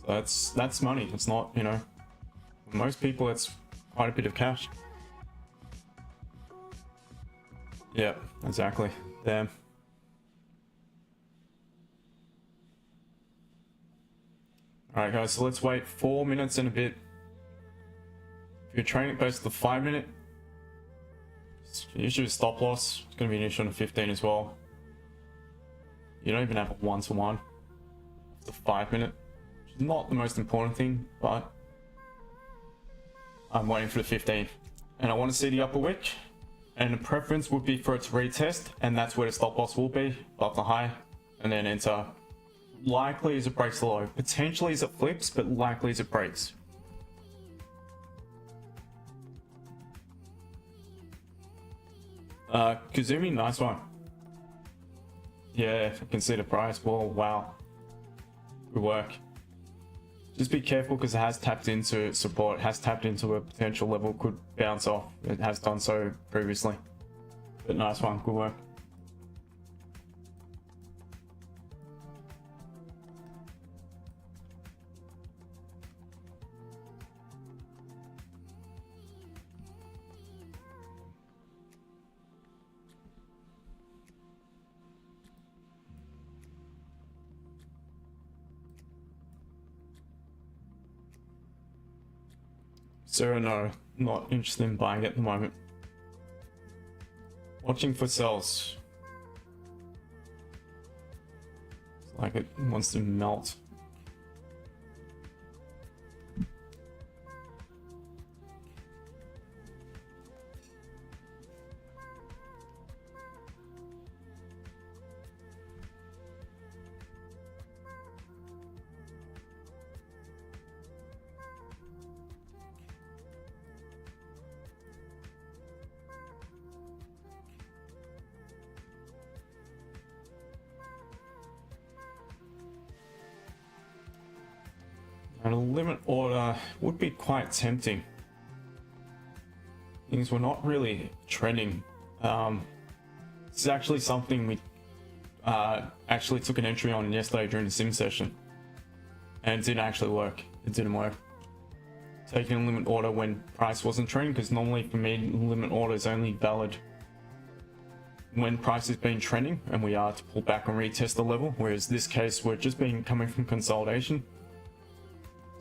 So that's money. It's not, you know, for most people it's quite a bit of cash. Yeah, exactly. Damn. Alright guys, so let's wait 4 minutes and a bit. If you're trading it based on the 5 minute, usually stop loss. It's going to be an issue on a 15 as well. You don't even have a 1-to-1. The 5 minute, which is not the most important thing, but I'm waiting for the 15. And I want to see the upper wick, and the preference would be for it to retest, and that's where the stop loss will be, above the high, and then enter. Likely as it breaks the low, potentially as it flips, but likely as it breaks. Kazumi, nice one. Yeah, I can see the price. Whoa, wow. Good work. Just be careful because it has tapped into support, has tapped into a potential level, could bounce off. It has done so previously. But nice one, good work. So no, not interested in buying at the moment. Watching for sells. It's like it wants to melt. And a limit order would be quite tempting. Things were not really trending. This is actually something we actually took an entry on yesterday during the sim session, and it didn't actually work. It didn't work. taking a limit order when price wasn't trending, because normally for me, limit order is only valid when price has been trending and we are to pull back and retest the level, whereas this case we're just been coming from consolidation.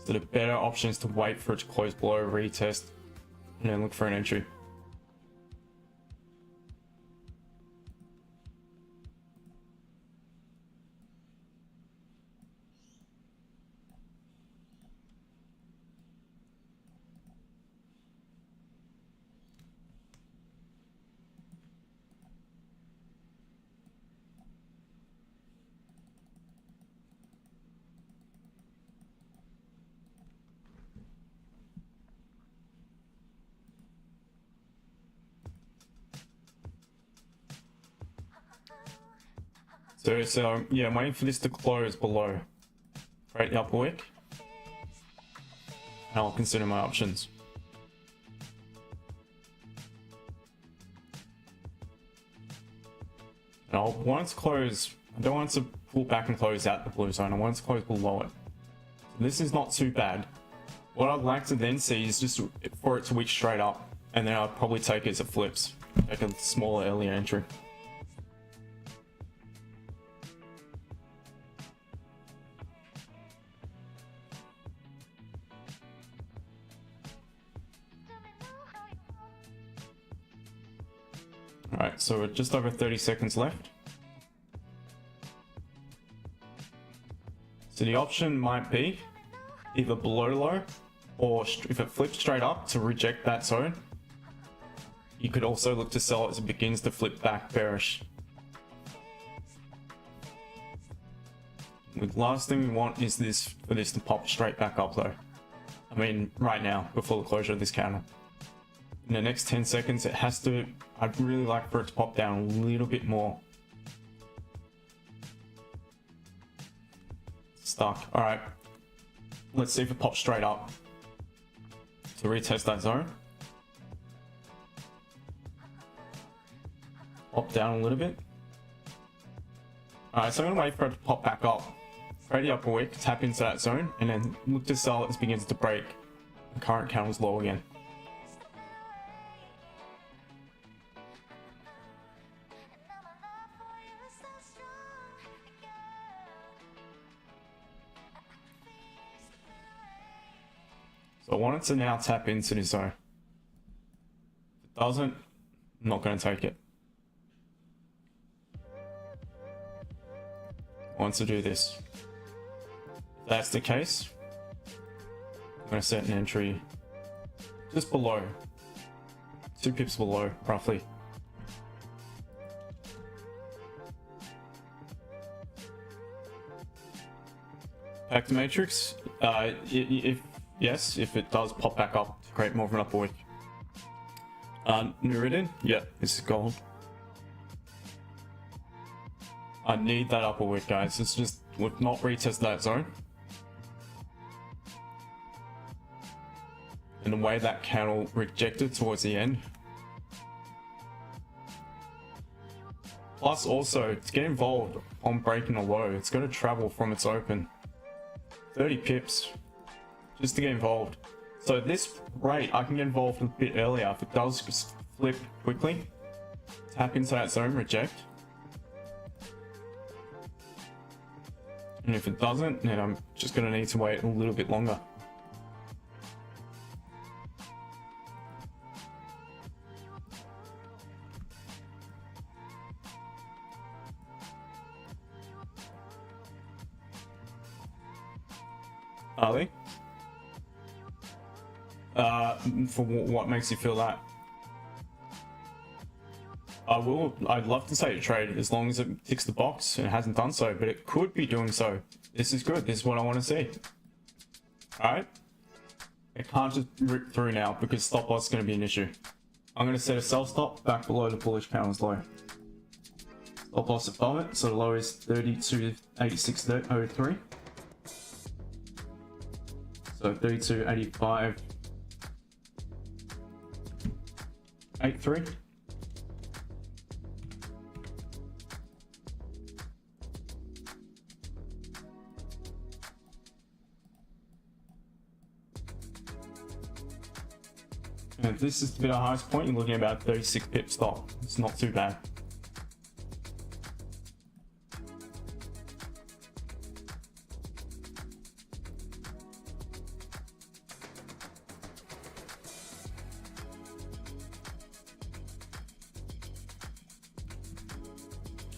So the better option is to wait for it to close below, retest, and then look for an entry. So yeah, I'm waiting for this to close below, create the upper wick, and I'll consider my options. And I'll want it to close, I don't want it to pull back and close out the blue zone, I want it to close below it. So this is not too bad. What I'd like to then see is just for it to wick straight up, and then I'll probably take it as it flips, like a smaller earlier entry. Alright, so we're just over 30 seconds left. So the option might be either below low, or if it flips straight up to reject that zone, you could also look to sell it as it begins to flip back bearish. The last thing we want is for this to pop straight back up though. I mean, right now, before the closure of this candle. In the next 10 seconds, it has to, I'd really like for it to pop down a little bit more. Stuck. All right, let's see if it pops straight up to retest that zone. Pop down a little bit. All right, so I'm gonna wait for it to pop back up, create the upper wick, tap into that zone, and then look to sell as it begins to break the current candle's low again. So I want it to now tap into this zone. If it doesn't, I'm not going to take it. I want to do this. If that's the case, I'm going to set an entry just below, 2 pips below, roughly. Back to matrix. Yes, if it does pop back up to create more of an upper wick. Nuridin, yeah, this is gold. I need that upper wick, guys. It's just, we've not retested that zone. And the way that candle rejected towards the end. Plus also, to get involved on breaking a low, it's got to travel from its open. 30 pips. Just to get involved. So this rate, I can get involved a bit earlier. If it does just flip quickly, tap into that zone, reject. And if it doesn't, then I'm just going to need to wait a little bit longer. Are they? For what makes you feel that? I'd love to say to trade as long as it ticks the box, and it hasn't done so, but it could be doing so. This is good, this is what I want to see. Alright? It can't just rip through now because stop loss is going to be an issue. I'm going to set a sell stop back below the bullish candle's low. Stop loss above it, so the low is 32.8603. So 32.8583. And if this is to be the highest point, you're looking at about 36 pip stop. It's not too bad.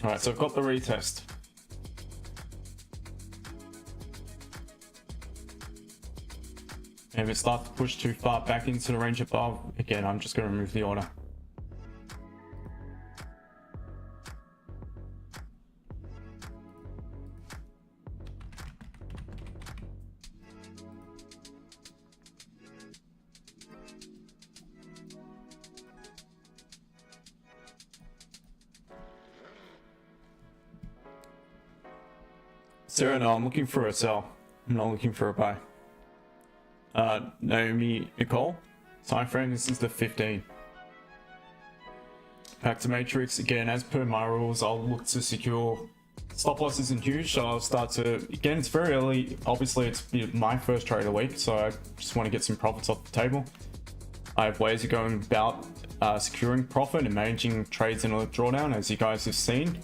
All right, so I've got the retest. And if it starts to push too far back into the range above, again, I'm just going to remove the order. Sarah, no, I'm looking for a sell. I'm not looking for a buy. Naomi Nicole, time frame, this is the 15. Back to matrix again. As per my rules, I'll look to secure stop loss isn't huge, so I'll start to, again, it's very early. Obviously, it's my first trade of the week, so I just want to get some profits off the table. I have ways of going about securing profit and managing trades in a drawdown, as you guys have seen.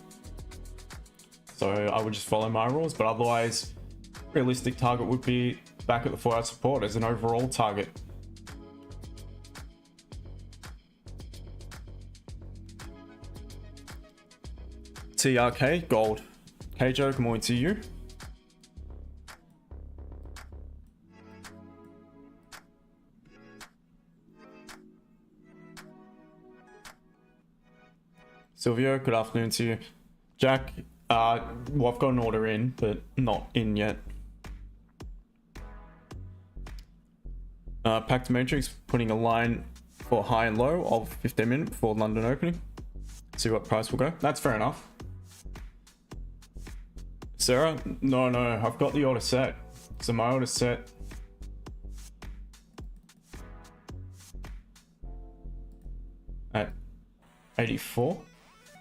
So I would just follow my rules, but otherwise, realistic target would be back at the 4-hour support as an overall target. TRK Gold. Kjo, good morning to you. Silvio, good afternoon to you. Jack, well, I've got an order in, but not in yet. Packed Matrix, putting a line for high and low of 15 minutes before London opening. See what price will go. That's fair enough. Sarah, no, I've got the order set. So my order set. At 84,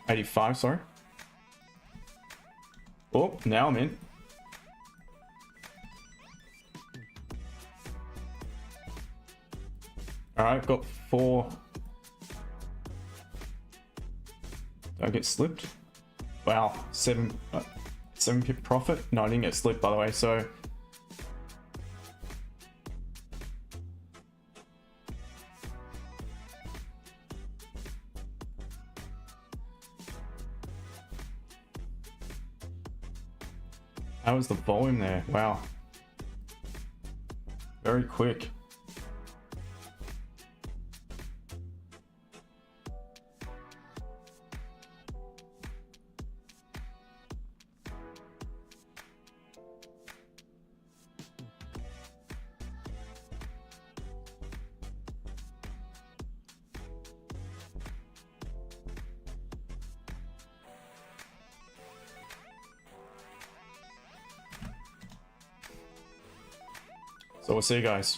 85, sorry. Oh, now I'm in. All right, got 4. Did I get slipped? Wow, 7 pip profit. No, I didn't get slipped, by the way. So how was the volume there? Wow, very quick. So we'll see you guys.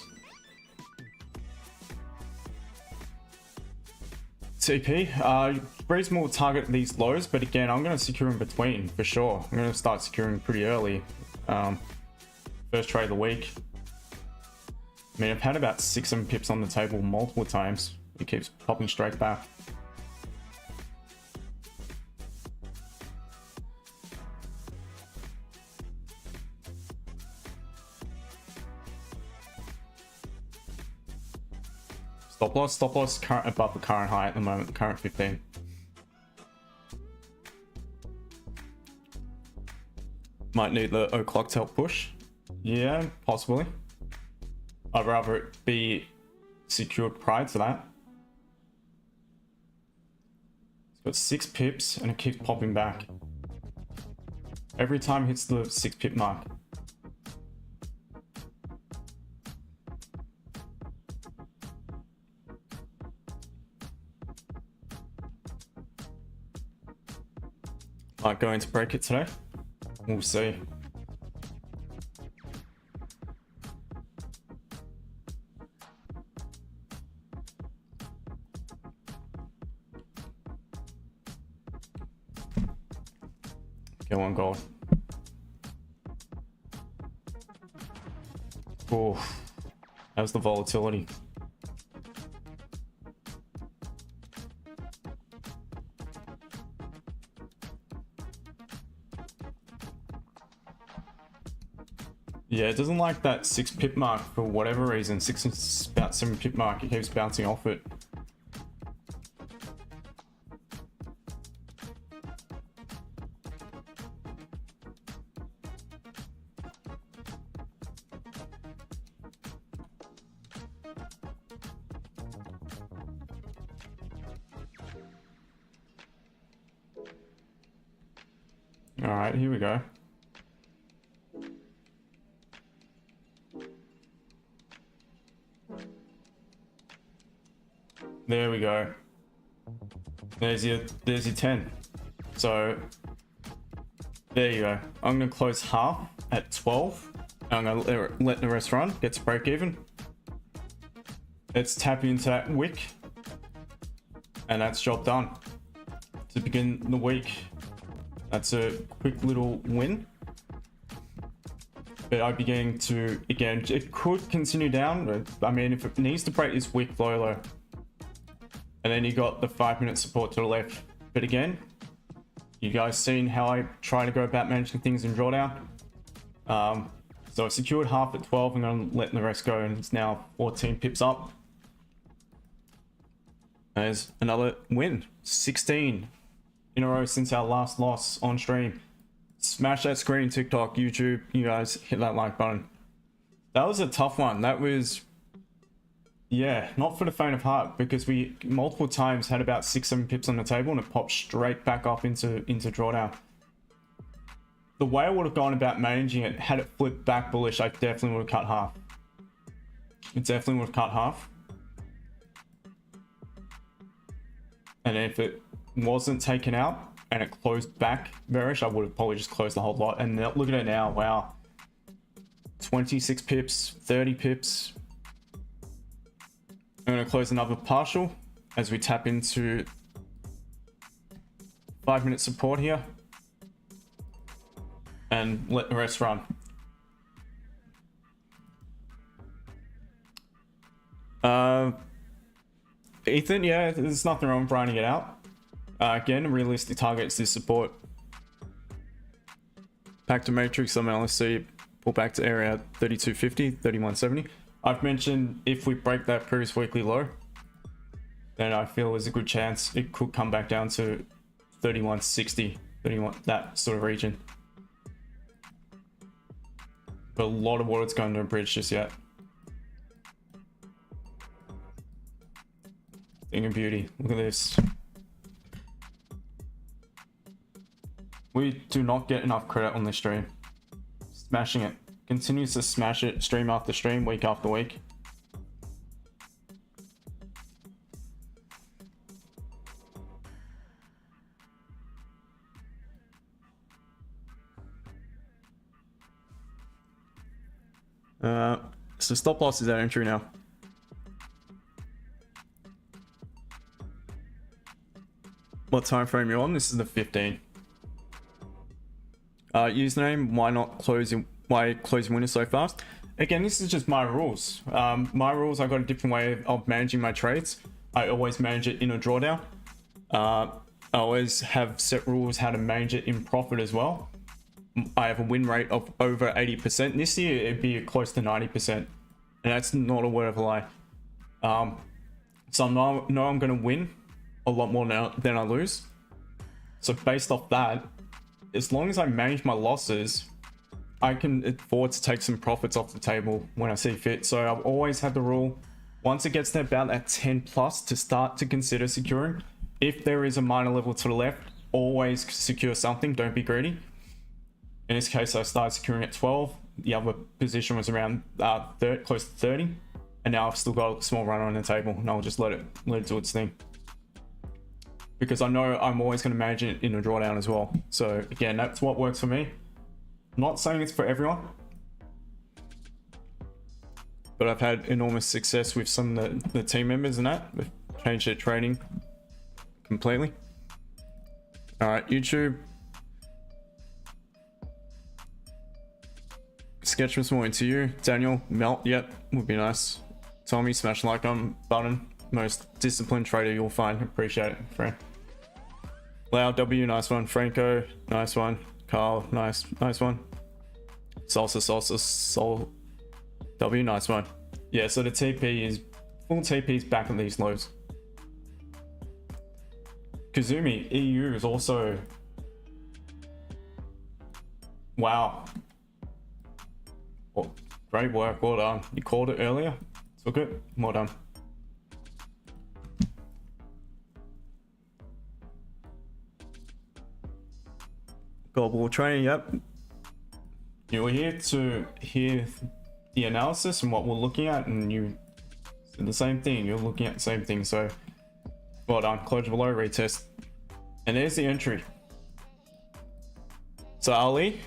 TP, reasonable target these lows, but again, I'm going to secure in between for sure. I'm going to start securing pretty early. First trade of the week. I mean, I've had about 6-7 pips on the table multiple times. It keeps popping straight back. Stop loss current above the current high at the moment, current 15. Might need the o'clock to help push. Yeah, possibly. I'd rather it be secured prior to that. It's got 6 pips and it keeps popping back. Every time it hits the 6 pip mark. Might going to break it today. We'll see. Go on, gold. Oh, how's the volatility? Yeah, it doesn't like that 6 pip mark for whatever reason. 6 is about 7 pip mark. It keeps bouncing off it. All right, here we go. There we go. There's your 10. So there you go. I'm gonna close half at 12. I'm gonna let the rest run, get to break even. Let's tap into that wick, and that's job done. To begin the week, that's a quick little win. But I'd be getting to, again, it could continue down. I mean, if it needs to break this wick low, and then you got the 5-minute support to the left. But again, you guys seen how I try to go about managing things in drawdown. So I secured half at 12. I'm going to let the rest go, and it's now 14 pips up. There's another win. 16 in a row since our last loss on stream. Smash that screen, TikTok, YouTube. You guys hit that like button. That was a tough one. That was, yeah, not for the faint of heart, because we multiple times had about 6-7 pips on the table and it popped straight back up into drawdown. The way I would have gone about managing it, had it flipped back bullish, I definitely would have cut half. It definitely would have cut half. And if it wasn't taken out and it closed back bearish, I would have probably just closed the whole lot. And now, look at it now, wow. 26 pips, 30 pips. I'm going to close another partial as we tap into 5-minute support here. And let the rest run. Ethan, yeah, there's nothing wrong with grinding it out. Again, realistic targets this support. Back to matrix, I'm going to see pull back to area 3250, 3170. I've mentioned if we break that previous weekly low, then I feel there's a good chance it could come back down to 3160, 31, that sort of region. But a lot of water's going to a bridge just yet. Thing of beauty. Look at this. We do not get enough credit on this stream. Smashing it. Continues to smash it stream after stream, week after week. So stop loss is at entry now. What time frame you're on? This is the 15. Username, why close your window so fast? Again, this is just my rules. My rules, I've got a different way of managing my trades. I always manage it in a drawdown. I always have set rules how to manage it in profit as well. I have a win rate of over 80%. This year, it'd be close to 90%. And that's not a word of a lie. So I know I'm going to win a lot more now than I lose. So based off that, as long as I manage my losses, I can afford to take some profits off the table when I see fit. So I've always had the rule, once it gets to about that 10 plus, to start to consider securing. If there is a minor level to the left, always secure something, don't be greedy. In this case, I started securing at 12. The other position was around close to 30. And now I've still got a small run on the table, and I'll just let it do its thing. Because I know I'm always going to manage it in a drawdown as well. So again, that's what works for me. I'm not saying it's for everyone, but I've had enormous success with some of the team members and that. They've changed their trading completely. All right, YouTube. Sketch this morning to you. Daniel, melt, yep, would be nice. Tommy, smash the like button. Most disciplined trader you'll find. Appreciate it, friend. Lau W, nice one. Franco, nice one. Carl, nice one. Salsa, Sol W, nice one. Yeah, so the TP is full TP is back at these lows. Kazumi EU is also, wow. Well, great work, well done. You called it earlier, took it, well done. Global training, yep. You're here to hear the analysis and what we're looking at, and you said the same thing. You're looking at the same thing, so well done. Close below, retest. And there's the entry. So Ali,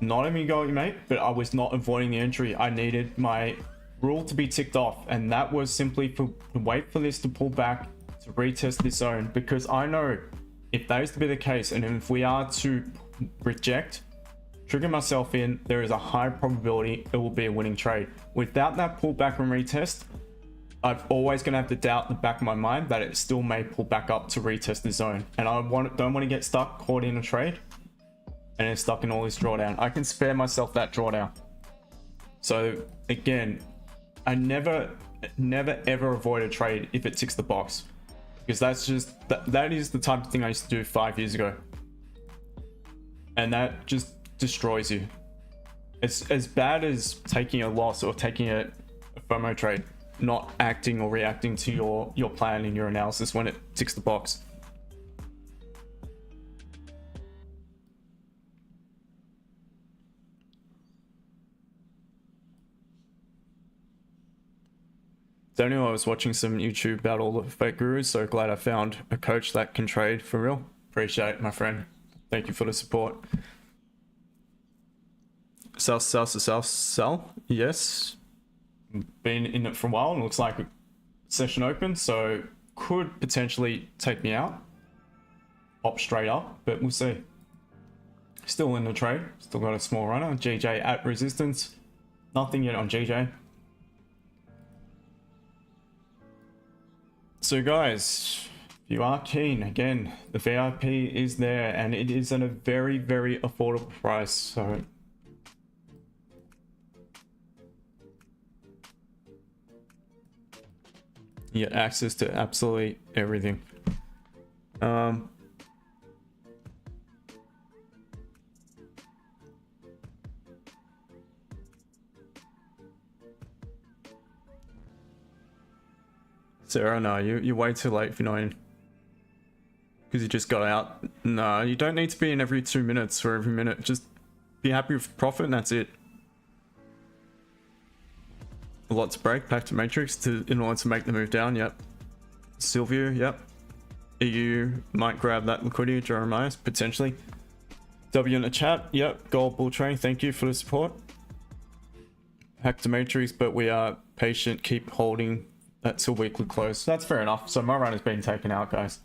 not even going, mate, but I was not avoiding the entry. I needed my rule to be ticked off, and that was simply to wait for this to pull back to retest this zone, because I know if that is to be the case, and if we are to reject, trigger myself in, there is a high probability it will be a winning trade. Without that pullback and retest, I'm always going to have to doubt in the back of my mind that it still may pull back up to retest the zone. And I don't want to get stuck, caught in a trade, and then stuck in all this drawdown. I can spare myself that drawdown. So again, I never ever avoid a trade if it ticks the box, because that's just, that is the type of thing I used to do 5 years ago. And that just destroys you. It's as bad as taking a loss or taking a FOMO trade, not acting or reacting to your plan in your analysis when it ticks the box. Daniel, I was watching some YouTube about all the fake gurus, so glad I found a coach that can trade for real. Appreciate it, my friend. Thank you for the support. Sell. Yes. Been in it for a while and looks like a session open, so could potentially take me out. Pop straight up, but we'll see. Still in the trade. Still got a small runner. GJ at resistance. Nothing yet on GJ. So guys, if you are keen, again, the VIP is there and it is at a very, very affordable price. So you get access to absolutely everything. Sarah, no, you're way too late for 9. Because you just got out. No, you don't need to be in every 2 minutes or every minute. Just be happy with profit and that's it. A lot to break, back to matrix in order to make the move down, yep. Sylvia, yep. EU might grab that liquidity, Jeremiah, potentially. W in the chat, yep. Gold bull train, thank you for the support. Hack to matrix, but we are patient, keep holding that till weekly close. That's fair enough. So my run has been taken out, guys.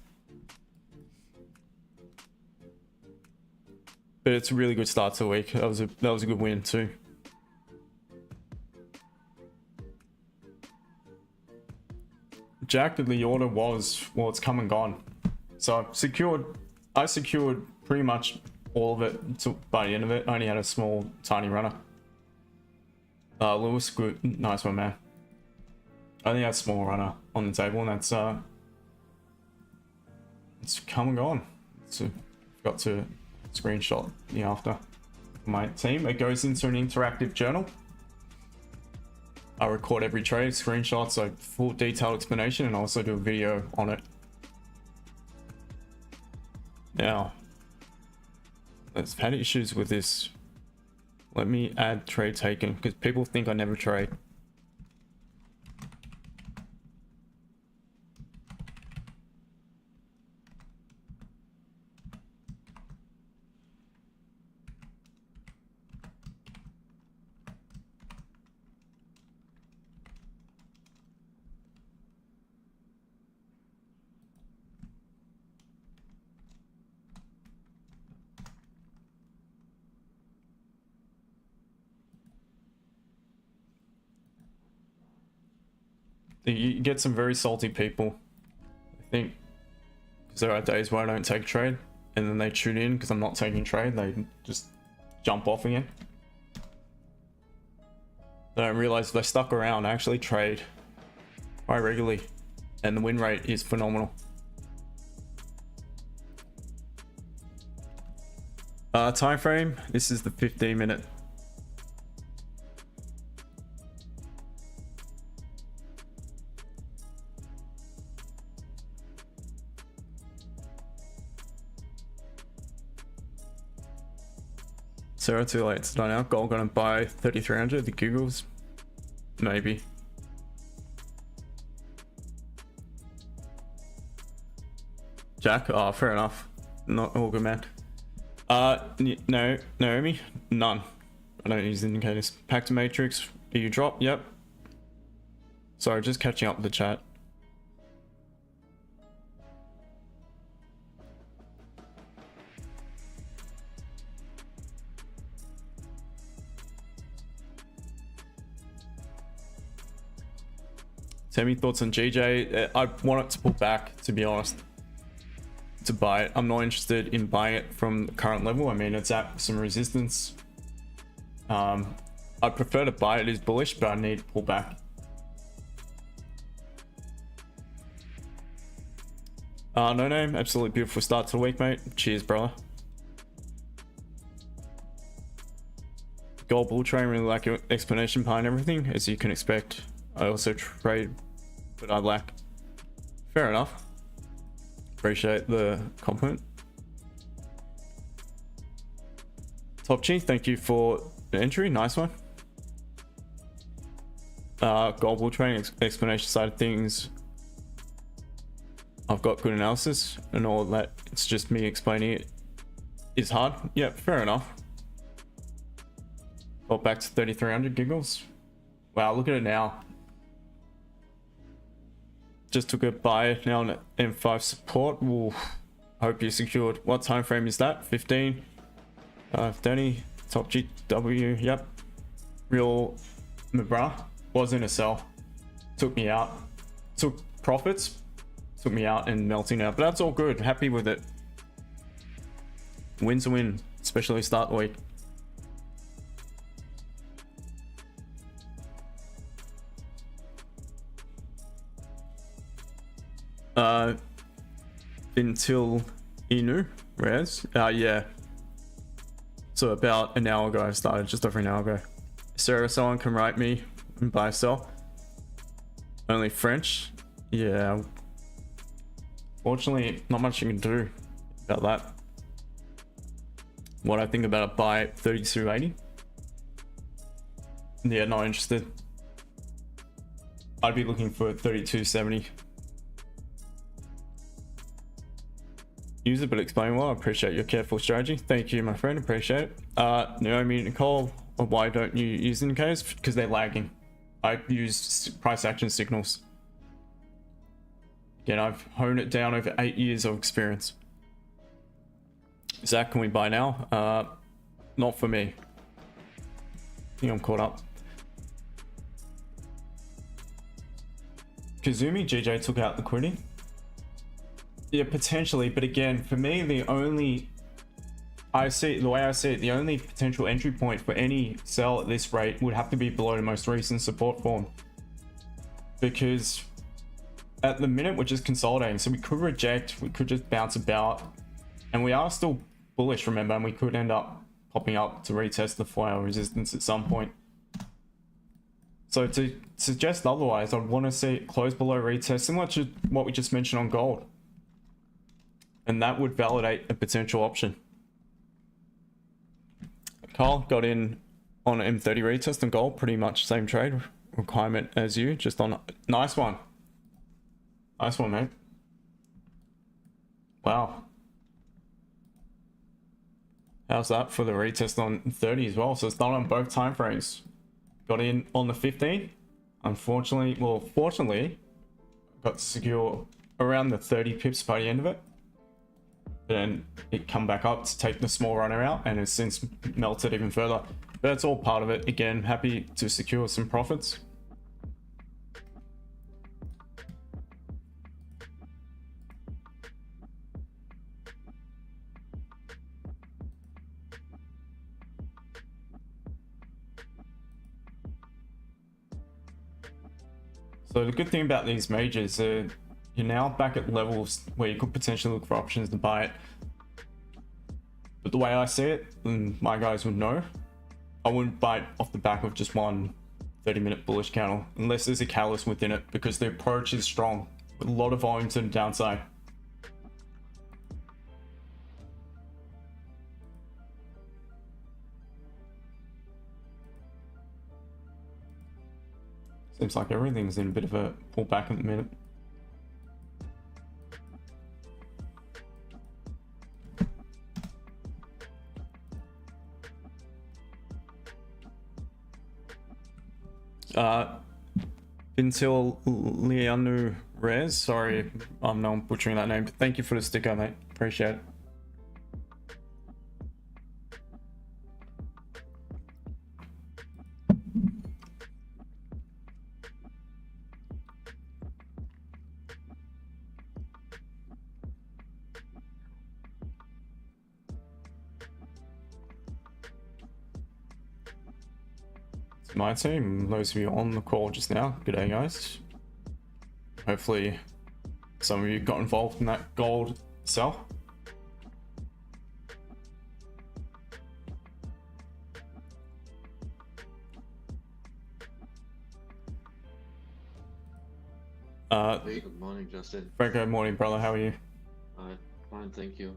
But it's a really good start to the week. That was a good win too. Jack, the order was, well, it's come and gone. So I secured pretty much all of it until by the end of it. I only had a small, tiny runner. Lewis, good, nice one, man. I think that's a small runner on the table, and that's it's come and gone. So got to screenshot the after my team. It goes into an interactive journal. I record every trade, screenshots, so full detailed explanation, and also do a video on it. Now, I've had issues with this. Let me add trade taken, because people think I never trade. You get some very salty people, I think, because there are days where I don't take trade, and then they tune in because I'm not taking trade, they just jump off again. I don't realize they stuck around. I actually trade quite regularly, and the win rate is phenomenal. Time frame. This is the 15-minute. Zero too late. It's not out. Gold gonna buy 3,300. The Googles, maybe. Jack. Oh, fair enough. Not all good, man. No, Naomi, none. I don't use indicators. Pack to matrix. Do you drop? Yep. Sorry, just catching up with the chat. Tell me thoughts on GJ. I want it to pull back, to be honest, to buy it. I'm not interested in buying it from the current level. I mean, it's at some resistance. I prefer to buy it as bullish, but I need to pull back. No name, absolutely beautiful start to the week, mate. Cheers, brother. Gold bull train, really like your explanation behind everything, as you can expect. I also trade, but I lack. Fair enough. Appreciate the compliment. Top G, thank you for the entry. Nice one. Gold bull train explanation side of things. I've got good analysis and all that. It's just me explaining it is hard. Yeah, fair enough. Got back to 3,300 giggles. Wow, look at it now. Just took a buy now on M5 support. Ooh, hope you secured. What time frame is that? 15. 30. Top GW. Yep. Real McGrath was in a sell. Took me out. Took profits. Took me out and melting out. But that's all good. Happy with it. Win's a win, especially start the week. Until Inu Res. Yeah. So about an hour ago I started, just over an hour ago. Sarah, someone can write me and buy sell. Only French. Yeah. Fortunately, not much you can do about that. What I think about a buy at 32.80. Yeah, not interested. I'd be looking for 32.70. Use it, but explain well. I appreciate your careful strategy. Thank you, my friend. Appreciate it. Naomi, Nicole, why don't you use indicators? Because they're lagging. I use price action signals. Again, I've honed it down over 8 years of experience. Zach, can we buy now? Not for me. I think I'm caught up. Kazumi, GJ took out liquidity. Yeah, potentially, but again, for me, the way I see it, the only potential entry point for any sell at this rate would have to be below the most recent support form. Because at the minute, we're just consolidating, so we could reject, we could just bounce about, and we are still bullish, remember, and we could end up popping up to retest the 4-hour resistance at some point. So to suggest otherwise, I'd want to see it close below retest, similar to what we just mentioned on gold. And that would validate a potential option. Carl got in on an M30 retest and gold, pretty much same trade requirement as you, just on. Nice one. Nice one, mate. Wow. How's that for the retest on 30 as well? So it's done on both time frames. Got in on the 15. Unfortunately, well, fortunately, got to secure around the 30 pips by the end of it. Then it come back up to take the small runner out and has since melted even further. But that's all part of it. Again, happy to secure some profits. So the good thing about these majors, you're now back at levels where you could potentially look for options to buy it. But the way I see it, and my guys would know, I wouldn't buy it off the back of just one 30-minute bullish candle unless there's a catalyst within it, because the approach is strong with a lot of volume to the downside. Seems like everything's in a bit of a pullback at the minute. Until Lianu Rez, sorry, I'm butchering that name, but thank you for the sticker, mate. Appreciate it. My team, those of you on the call just now, good day guys. Hopefully some of you got involved in that gold sell. Hey, good morning, Justin. Very good morning, brother. How are you? Fine, thank you.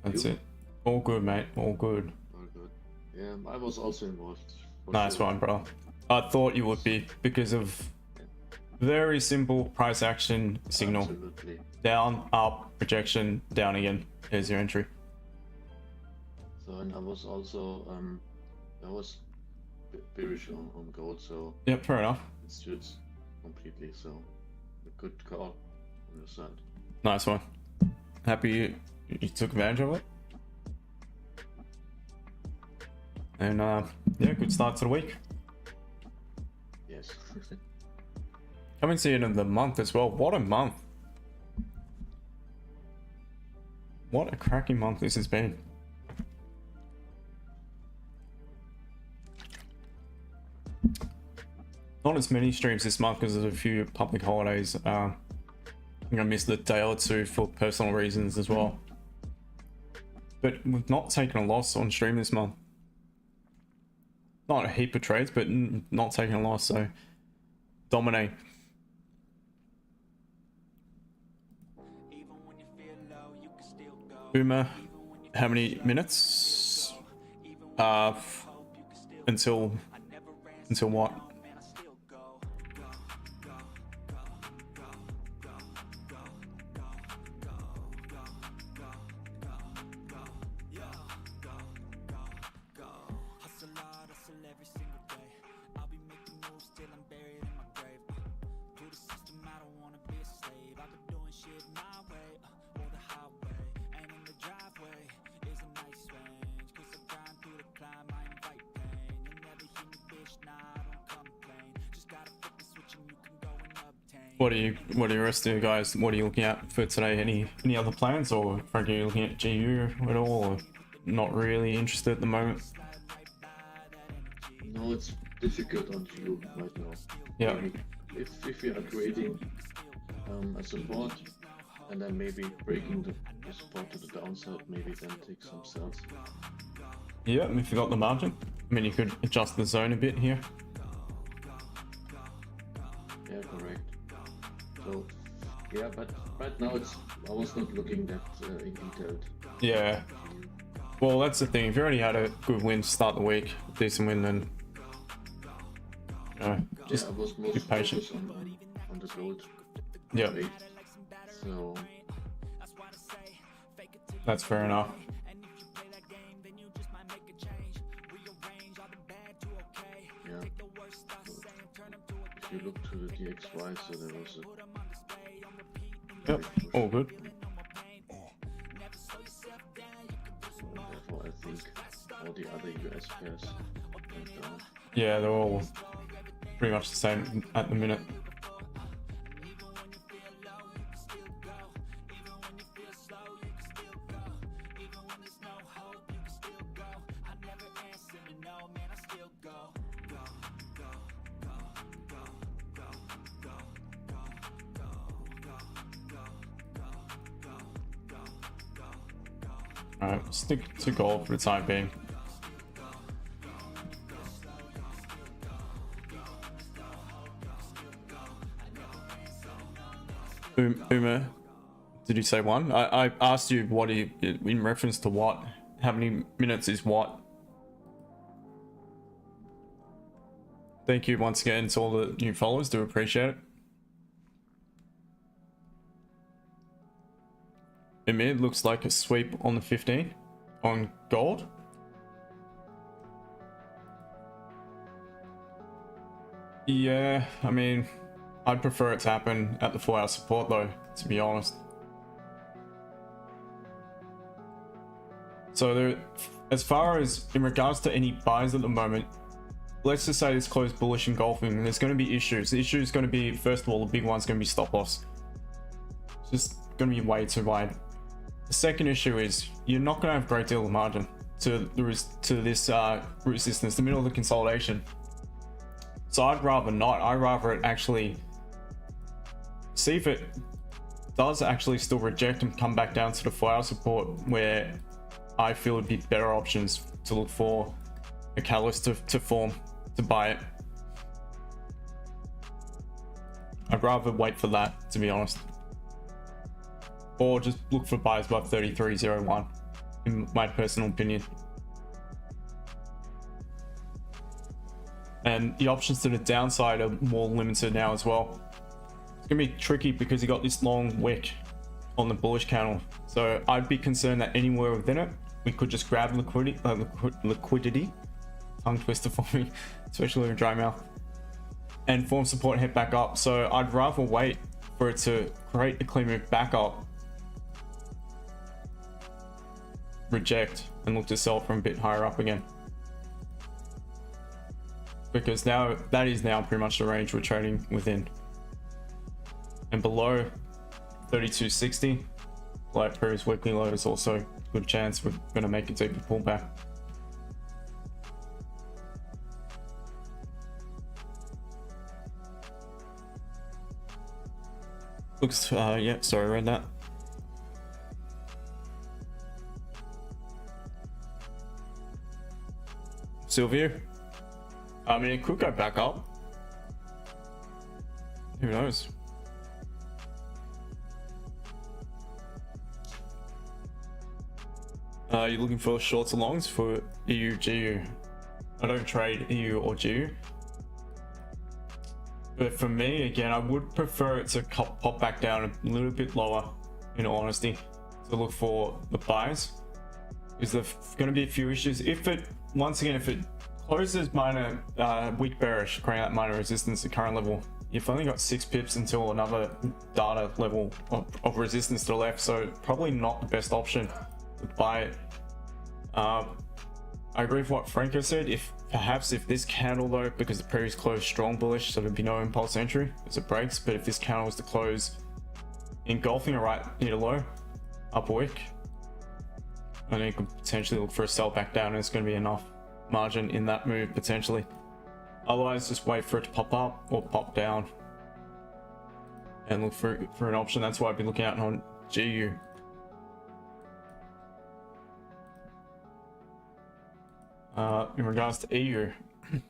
That's it. All good, mate. All good. All good. Yeah, I was also involved. Nice one, bro. I thought you would be because of very simple price action signal. Absolutely. Down, up, rejection, down again. Here's your entry. So, and I was also bearish on gold, so Yep, fair enough. it suits completely. So, a good call on your side. Nice one. Happy you took advantage of it. And yeah, good start to the week. Yes. Coming to the end of the month as well. What a month. What a cracking month this has been. Not as many streams this month because there's a few public holidays. I think I missed a day or two for personal reasons as well. But we've not taken a loss on stream this month. Not a heap of trades, but not taking a loss, so dominate. Boomer, how many minutes? Until what? What are the rest of you guys? What are you looking at for today? Any other plans, or frankly, are you looking at GU at all? Or not really interested at the moment. No, it's difficult on GU right now. Yeah. If you are creating a support and then maybe breaking the support to the downside, maybe then take some sells. Yeah, if you got the margin. I mean, you could adjust the zone a bit here. Yeah, correct. So, yeah, but right now I was not looking that in detailed. Yeah. Well, that's the thing. If you already had a good win to start the week, decent win, then just I was be most patient. focused on the gold. Yeah, Trade. So that's fair enough. yeah, if you look to the DXY, so there was a Yep, all good. therefore I think all the other US pairs went down. Yeah, they're all pretty much the same at the minute. Alright, stick to gold for the time being. Uma, did you say one? I asked you what in reference to what? How many minutes is what? Thank you once again to all the new followers, do appreciate it. Emir looks like a sweep on the 15 on gold. Yeah, I mean, I'd prefer it to happen at the 4-hour support though, to be honest. So there, as far as in regards to any buys at the moment, let's just say it's closed bullish engulfing, there's going to be issues. The issue is going to be, first of all, the big one's going to be stop loss. It's just going to be way too wide. The second issue is you're not going to have a great deal of margin to this resistance, the middle of the consolidation. So I'd rather not. I'd rather it actually see if it does actually still reject and come back down to the 4-hour support, where I feel it'd be better options to look for a catalyst to form to buy it. I'd rather wait for that, to be honest, or just look for buys above 33.01 in my personal opinion. And the options to the downside are more limited now as well. It's gonna be tricky because you got this long wick on the bullish candle, so I'd be concerned that anywhere within it we could just grab liquidity, tongue twister for me, especially with a dry mouth, and form support and head back up. So I'd rather wait for it to create a clean move back up, reject, and look to sell from a bit higher up again, because now that is now pretty much the range we're trading within. And below 32.60, like previous weekly low, is also a good chance we're going to make a deeper pullback. Looks yeah, sorry, I read that. Sylvia, I mean, it could go back up, who knows. You're looking for shorts or longs for EU, GU? I don't trade EU or GU, but for me, again, I would prefer it to pop back down a little bit lower, in all honesty, to look for the buys. Is there going to be a few issues? If it, once again, if it closes minor weak bearish, creating that minor resistance at current level, you've only got 6 pips until another data level of resistance to the left, so probably not the best option to buy it. I agree with what Franco said. If perhaps if this candle though, because the previous closed strong bullish, so there'd be no impulse entry as it breaks, but if this candle was to close engulfing a right near the low, upper wick, and then you could potentially look for a sell back down, and it's going to be enough margin in that move potentially. Otherwise, just wait for it to pop up or pop down and look for an option. That's why I'd be looking out on GU. In regards to EU,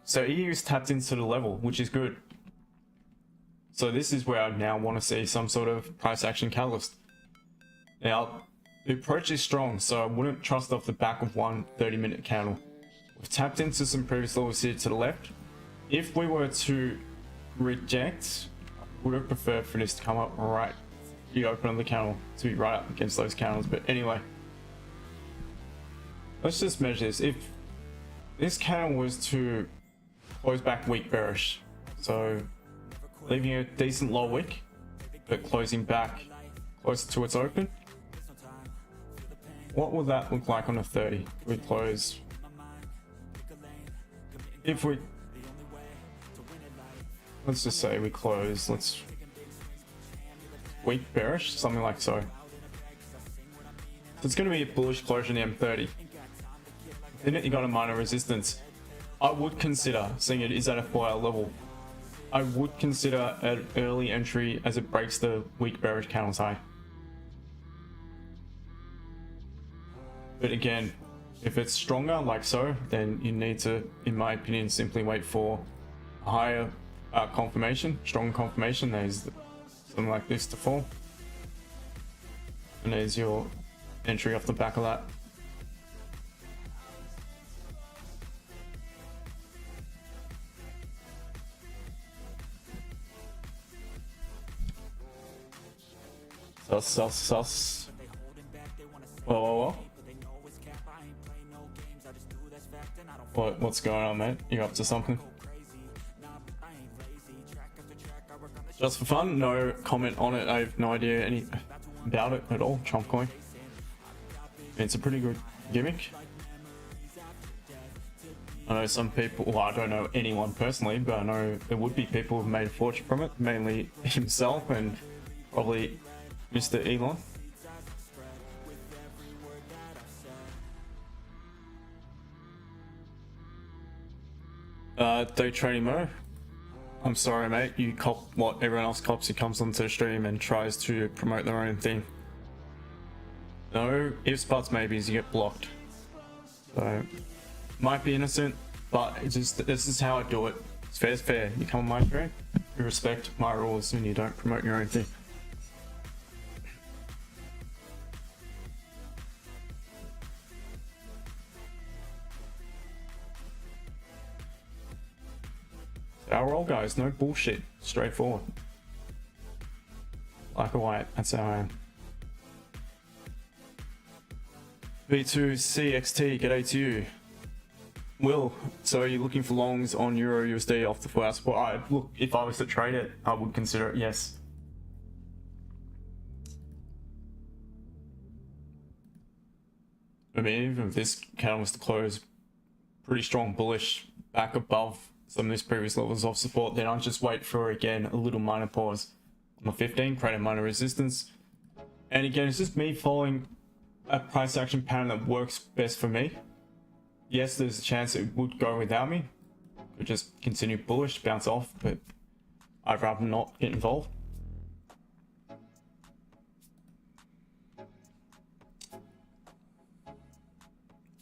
so EU's tapped into the level, which is good. So this is where I now want to see some sort of price action catalyst. Now, the approach is strong, so I wouldn't trust off the back of one 30-minute candle. We've tapped into some previous levels here to the left. If we were to reject, I would have preferred for this to come up right, the open of the candle, to be right up against those candles. But anyway, let's just measure this. If this candle was to close back weak bearish, so leaving a decent low wick, but closing back closer to its open, what would that look like on a 30? We close, if we, let's just say we close, let's weak bearish, something like so. So it's going to be a bullish closure in the M30. Then you got a minor resistance. I would consider, seeing it is at a 4-hour level, I would consider an early entry as it breaks the weak bearish candle's high. But again, if it's stronger like so, then you need to, in my opinion, simply wait for a higher confirmation, strong confirmation. There's something like this to fall, and there's your entry off the back of that. Sus. Whoa. What's going on, mate? You up to something? Just for fun, no comment on it. I have no idea any about it at all. Trump coin. It's a pretty good gimmick. I know some people, well, I don't know anyone personally, but I know there would be people who've made a fortune from it, mainly himself and probably Mr. Elon. Day trading mode. I'm sorry, mate. You cop what everyone else cops who comes onto the stream and tries to promote their own thing. No ifs, buts, maybes. You get blocked. So might be innocent, but it's just this is how I do it. It's fair's fair. You come on my stream, you respect my rules, and you don't promote your own thing. Our roll, guys, no bullshit, straightforward. Black or white, that's how I am. V2CXT, g'day to you. Will, so are you looking for longs on Euro USD off the 4-hour support? Look, if I was to trade it, I would consider it, yes. I mean, even if this candle was to close pretty strong bullish back above some of these previous levels of support, then I'll just wait for, again, a little minor pause on the 15, create a minor resistance. And again, it's just me following a price action pattern that works best for me. Yes, there's a chance it would go without me. Could just continue bullish, bounce off, but I'd rather not get involved.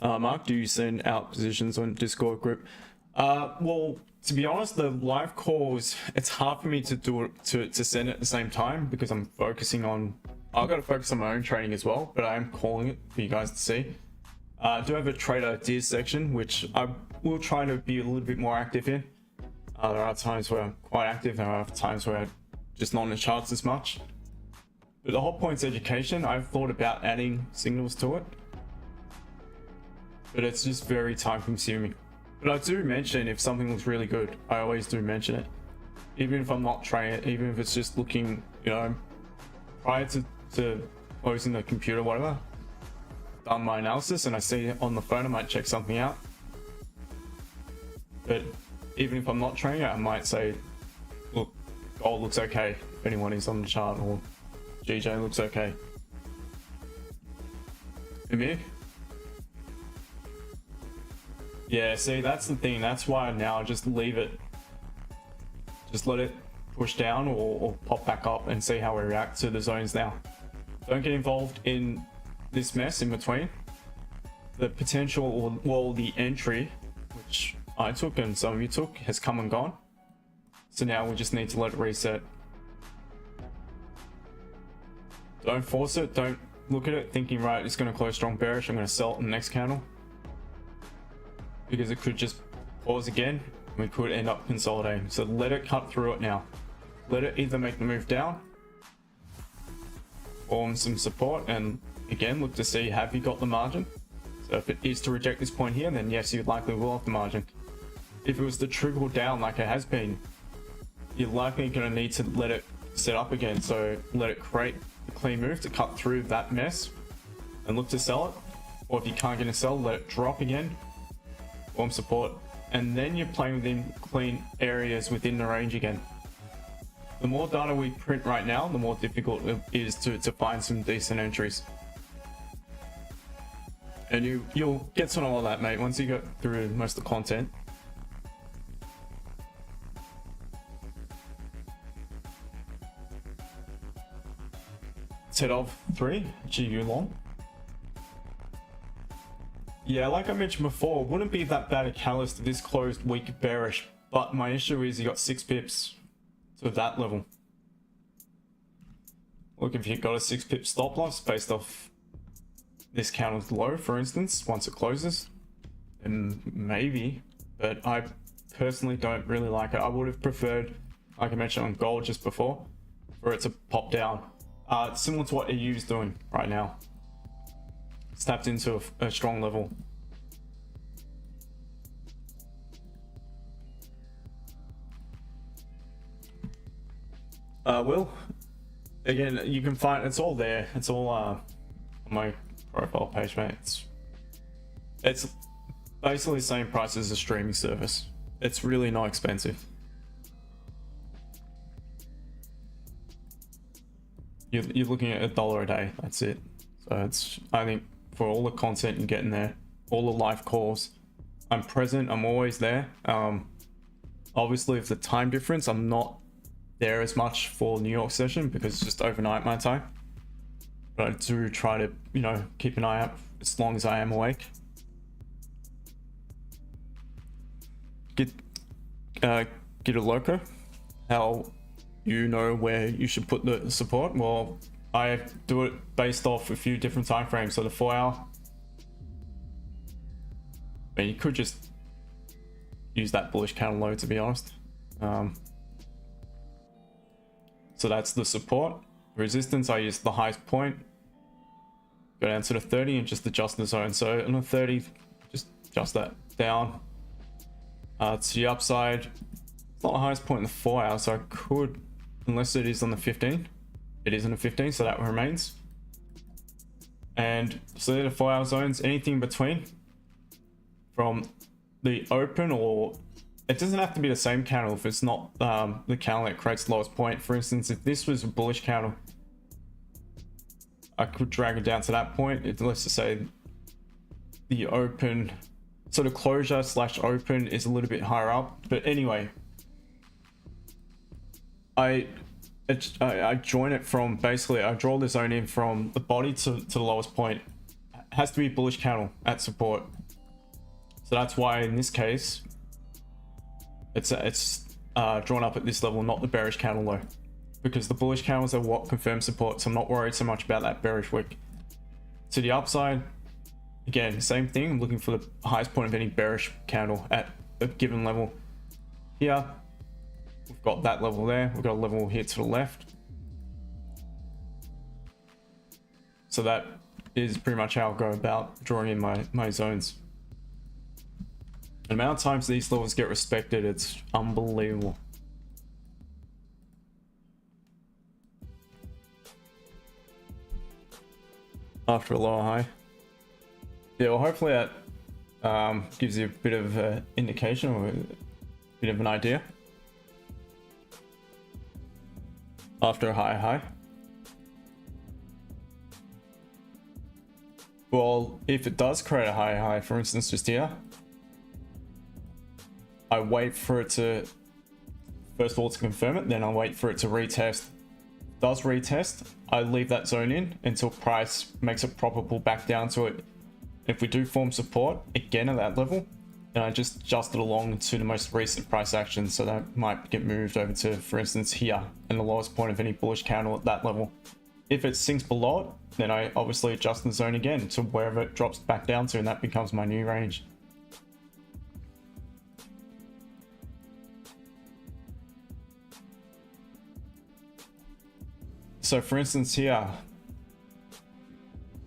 Mark, do you send out positions on Discord group? Well, to be honest, the live calls, it's hard for me to do it, to send it at the same time because I'm focusing on, I've got to focus on my own trading as well, but I am calling it for you guys to see. I do have a trade ideas section, which I will try to be a little bit more active in. There are times where I'm quite active, there are times where I'm just not on the charts as much. But the whole point's education. I've thought about adding signals to it, but it's just very time consuming. But I do mention if something looks really good, I always do mention it. Even if I'm not trying it, even if it's just looking, you know, prior to closing the computer, whatever, done my analysis and I see it on the phone, I might check something out. But even if I'm not trading it, I might say, look, gold looks okay, if anyone is on the chart, or GJ looks okay. Amir? Yeah, see, that's the thing. That's why now I just leave it. Just let it push down or pop back up and see how we react to the zones now. Don't get involved in this mess in between. The potential, or well, the entry, which I took and some of you took, has come and gone. So now we just need to let it reset. Don't force it. Don't look at it thinking, right, it's going to close strong bearish, I'm going to sell it in the next candle. Because it could just pause again, we could end up consolidating. So let it cut through it now. Let it either make the move down, form some support, and again look to see, have you got the margin? So if it is to reject this point here, then yes, you likely will have the margin. If it was to trickle down like it has been, you're likely going to need to let it set up again. So let it create a clean move to cut through that mess and look to sell it. Or if you can't get a sell, let it drop again, form support, and then you're playing within clean areas within the range again. The more data we print right now, the more difficult it is to find some decent entries. And you'll get to know all that, mate, once you go through most of the content. Set of 3, GU long. Yeah, like I mentioned before, it wouldn't be that bad a catalyst if this closed weak bearish, but my issue is you got 6 pips to that level. Look, if you got a 6 pip stop loss based off this candle's low, for instance, once it closes, then maybe, but I personally don't really like it. I would have preferred, like I mentioned on gold just before, for it to pop down. Similar to what EU is doing right now. It's tapped into a strong level. Will, again, you can find, it's all there. It's all on my profile page, mate. It's basically the same price as a streaming service. It's really not expensive. You're looking at $1 a day. That's it. So it's, I think, for all the content you're getting there, all the live calls, I'm present. I'm always there. Obviously, with the time difference, I'm not there as much for New York session because it's just overnight my time. But I do try to, you know, keep an eye out as long as I am awake. Get a loco. How you know where you should put the support? Well, I do it based off a few different time frames. So the 4 hour, I mean, you could just use that bullish candle low, to be honest. So that's the support. Resistance, I use the highest point. Go down to the 30 and just adjust the zone. So on the 30, just adjust that down. To the upside, it's not the highest point in the 4 hour, so I could, unless it is on the 15. It is on the 15, so that remains. And so they're the 4 hour zones, anything in between from the open, or it doesn't have to be the same candle if it's not the candle that creates the lowest point. For instance, if this was a bullish candle, I could drag it down to that point. Let's just say the open, so the closure slash open is a little bit higher up. But anyway, I join it from, basically I draw the zone in from the body to the lowest point. It has to be a bullish candle at support. So that's why in this case, it's drawn up at this level, not the bearish candle low, because the bullish candles are what confirm support. So I'm not worried so much about that bearish wick. To the upside, again, same thing. I'm looking for the highest point of any bearish candle at a given level. Here, we've got that level there. We've got a level here to the left. So that is pretty much how I'll go about drawing in my zones. The amount of times these levels get respected, it's unbelievable. After a lower high. Yeah, well, hopefully that gives you a bit of an indication or a bit of an idea. After a higher high. Well, if it does create a higher high, for instance, just here, I wait for it to, first of all, to confirm it, then I wait for it to retest. Does retest, I leave that zone in until price makes a proper pull back down to it. If we do form support again at that level, then I just adjust it along to the most recent price action, so that might get moved over to, for instance, here, and the lowest point of any bullish candle at that level. If it sinks below it, then I obviously adjust the zone again to wherever it drops back down to, and that becomes my new range. So for instance here,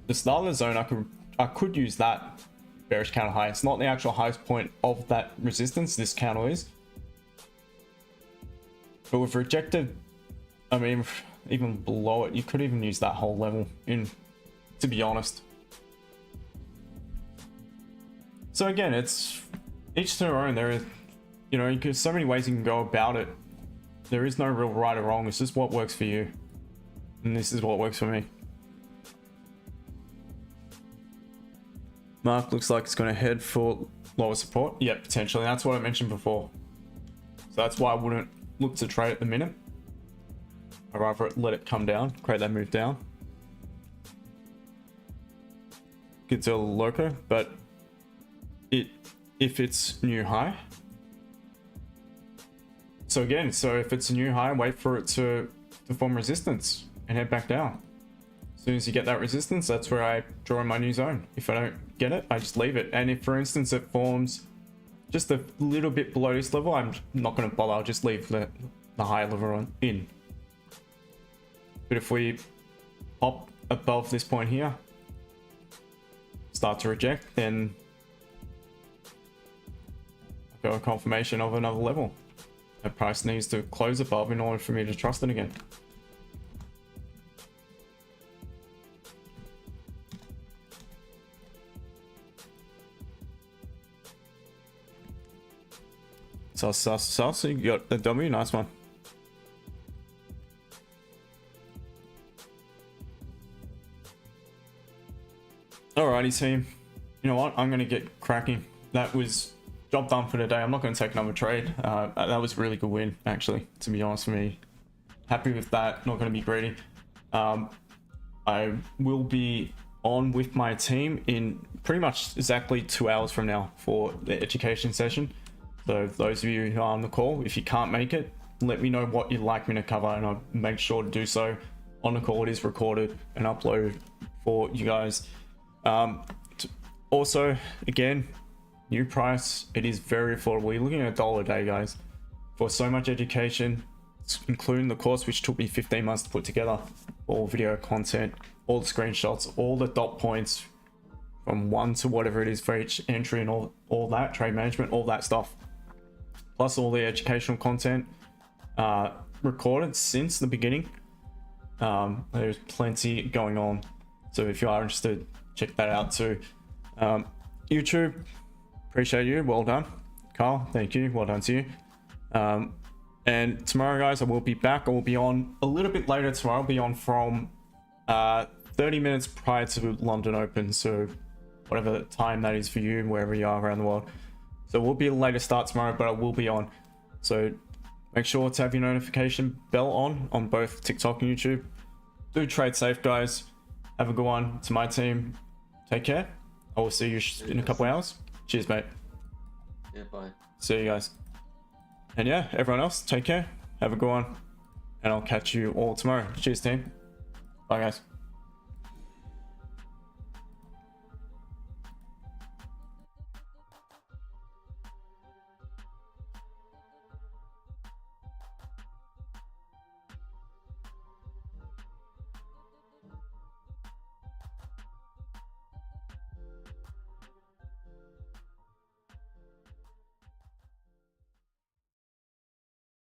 the start of the zone, I could use that bearish candle high. It's not the actual highest point of that resistance, this candle is. But with rejected, I mean, even below it, you could even use that whole level in, to be honest. So again, it's each to their own. There is, you know, there's so many ways you can go about it. There is no real right or wrong. It's just what works for you. And this is what works for me. Mark looks like it's going to head for lower support. Yeah, potentially. That's what I mentioned before. So that's why I wouldn't look to trade at the minute. I'd rather let it come down, create that move down. Good deal loco, but if it's new high. So again, so if it's a new high, wait for it to form resistance and head back down. As soon as you get that resistance, that's where I draw in my new zone. If I don't get it, I just leave it. And if, for instance, it forms just a little bit below this level, I'm not going to bother. I'll just leave the high level in. But if we pop above this point here, start to reject, then I've got a confirmation of another level. The price needs to close above in order for me to trust it again. So you got the W, nice one. Alrighty team, you know what, I'm gonna get cracking. That was job done for today. I'm not gonna take another trade. That was a really good win, actually, to be honest with me. Happy with that, not gonna be greedy. I will be on with my team in pretty much exactly 2 hours from now for the education session. So those of you who are on the call, if you can't make it, let me know what you'd like me to cover and I'll make sure to do so on the call. It is recorded and uploaded for you guys. Also, again, new price, it is very affordable. You're looking at $1 a day, guys, for so much education, including the course, which took me 15 months to put together. All video content, all the screenshots, all the dot points from 1 to whatever it is for each entry and all that, trade management, all that stuff. Plus all the educational content recorded since the beginning. There's plenty going on. So if you are interested, check that out too. YouTube, appreciate you. Well done. Carl, thank you. Well done to you. And tomorrow, guys, I will be back. I will be on a little bit later tomorrow. I'll be on from 30 minutes prior to London Open. So whatever time that is for you, wherever you are around the world. So we'll be a later start tomorrow, but I will be on. So make sure to have your notification bell on both TikTok and YouTube. Do trade safe, guys. Have a good one. To my team, take care. I will see you in a couple hours. Cheers, mate. Yeah, bye. See you guys. And yeah, everyone else, take care. Have a good one. And I'll catch you all tomorrow. Cheers, team. Bye, guys.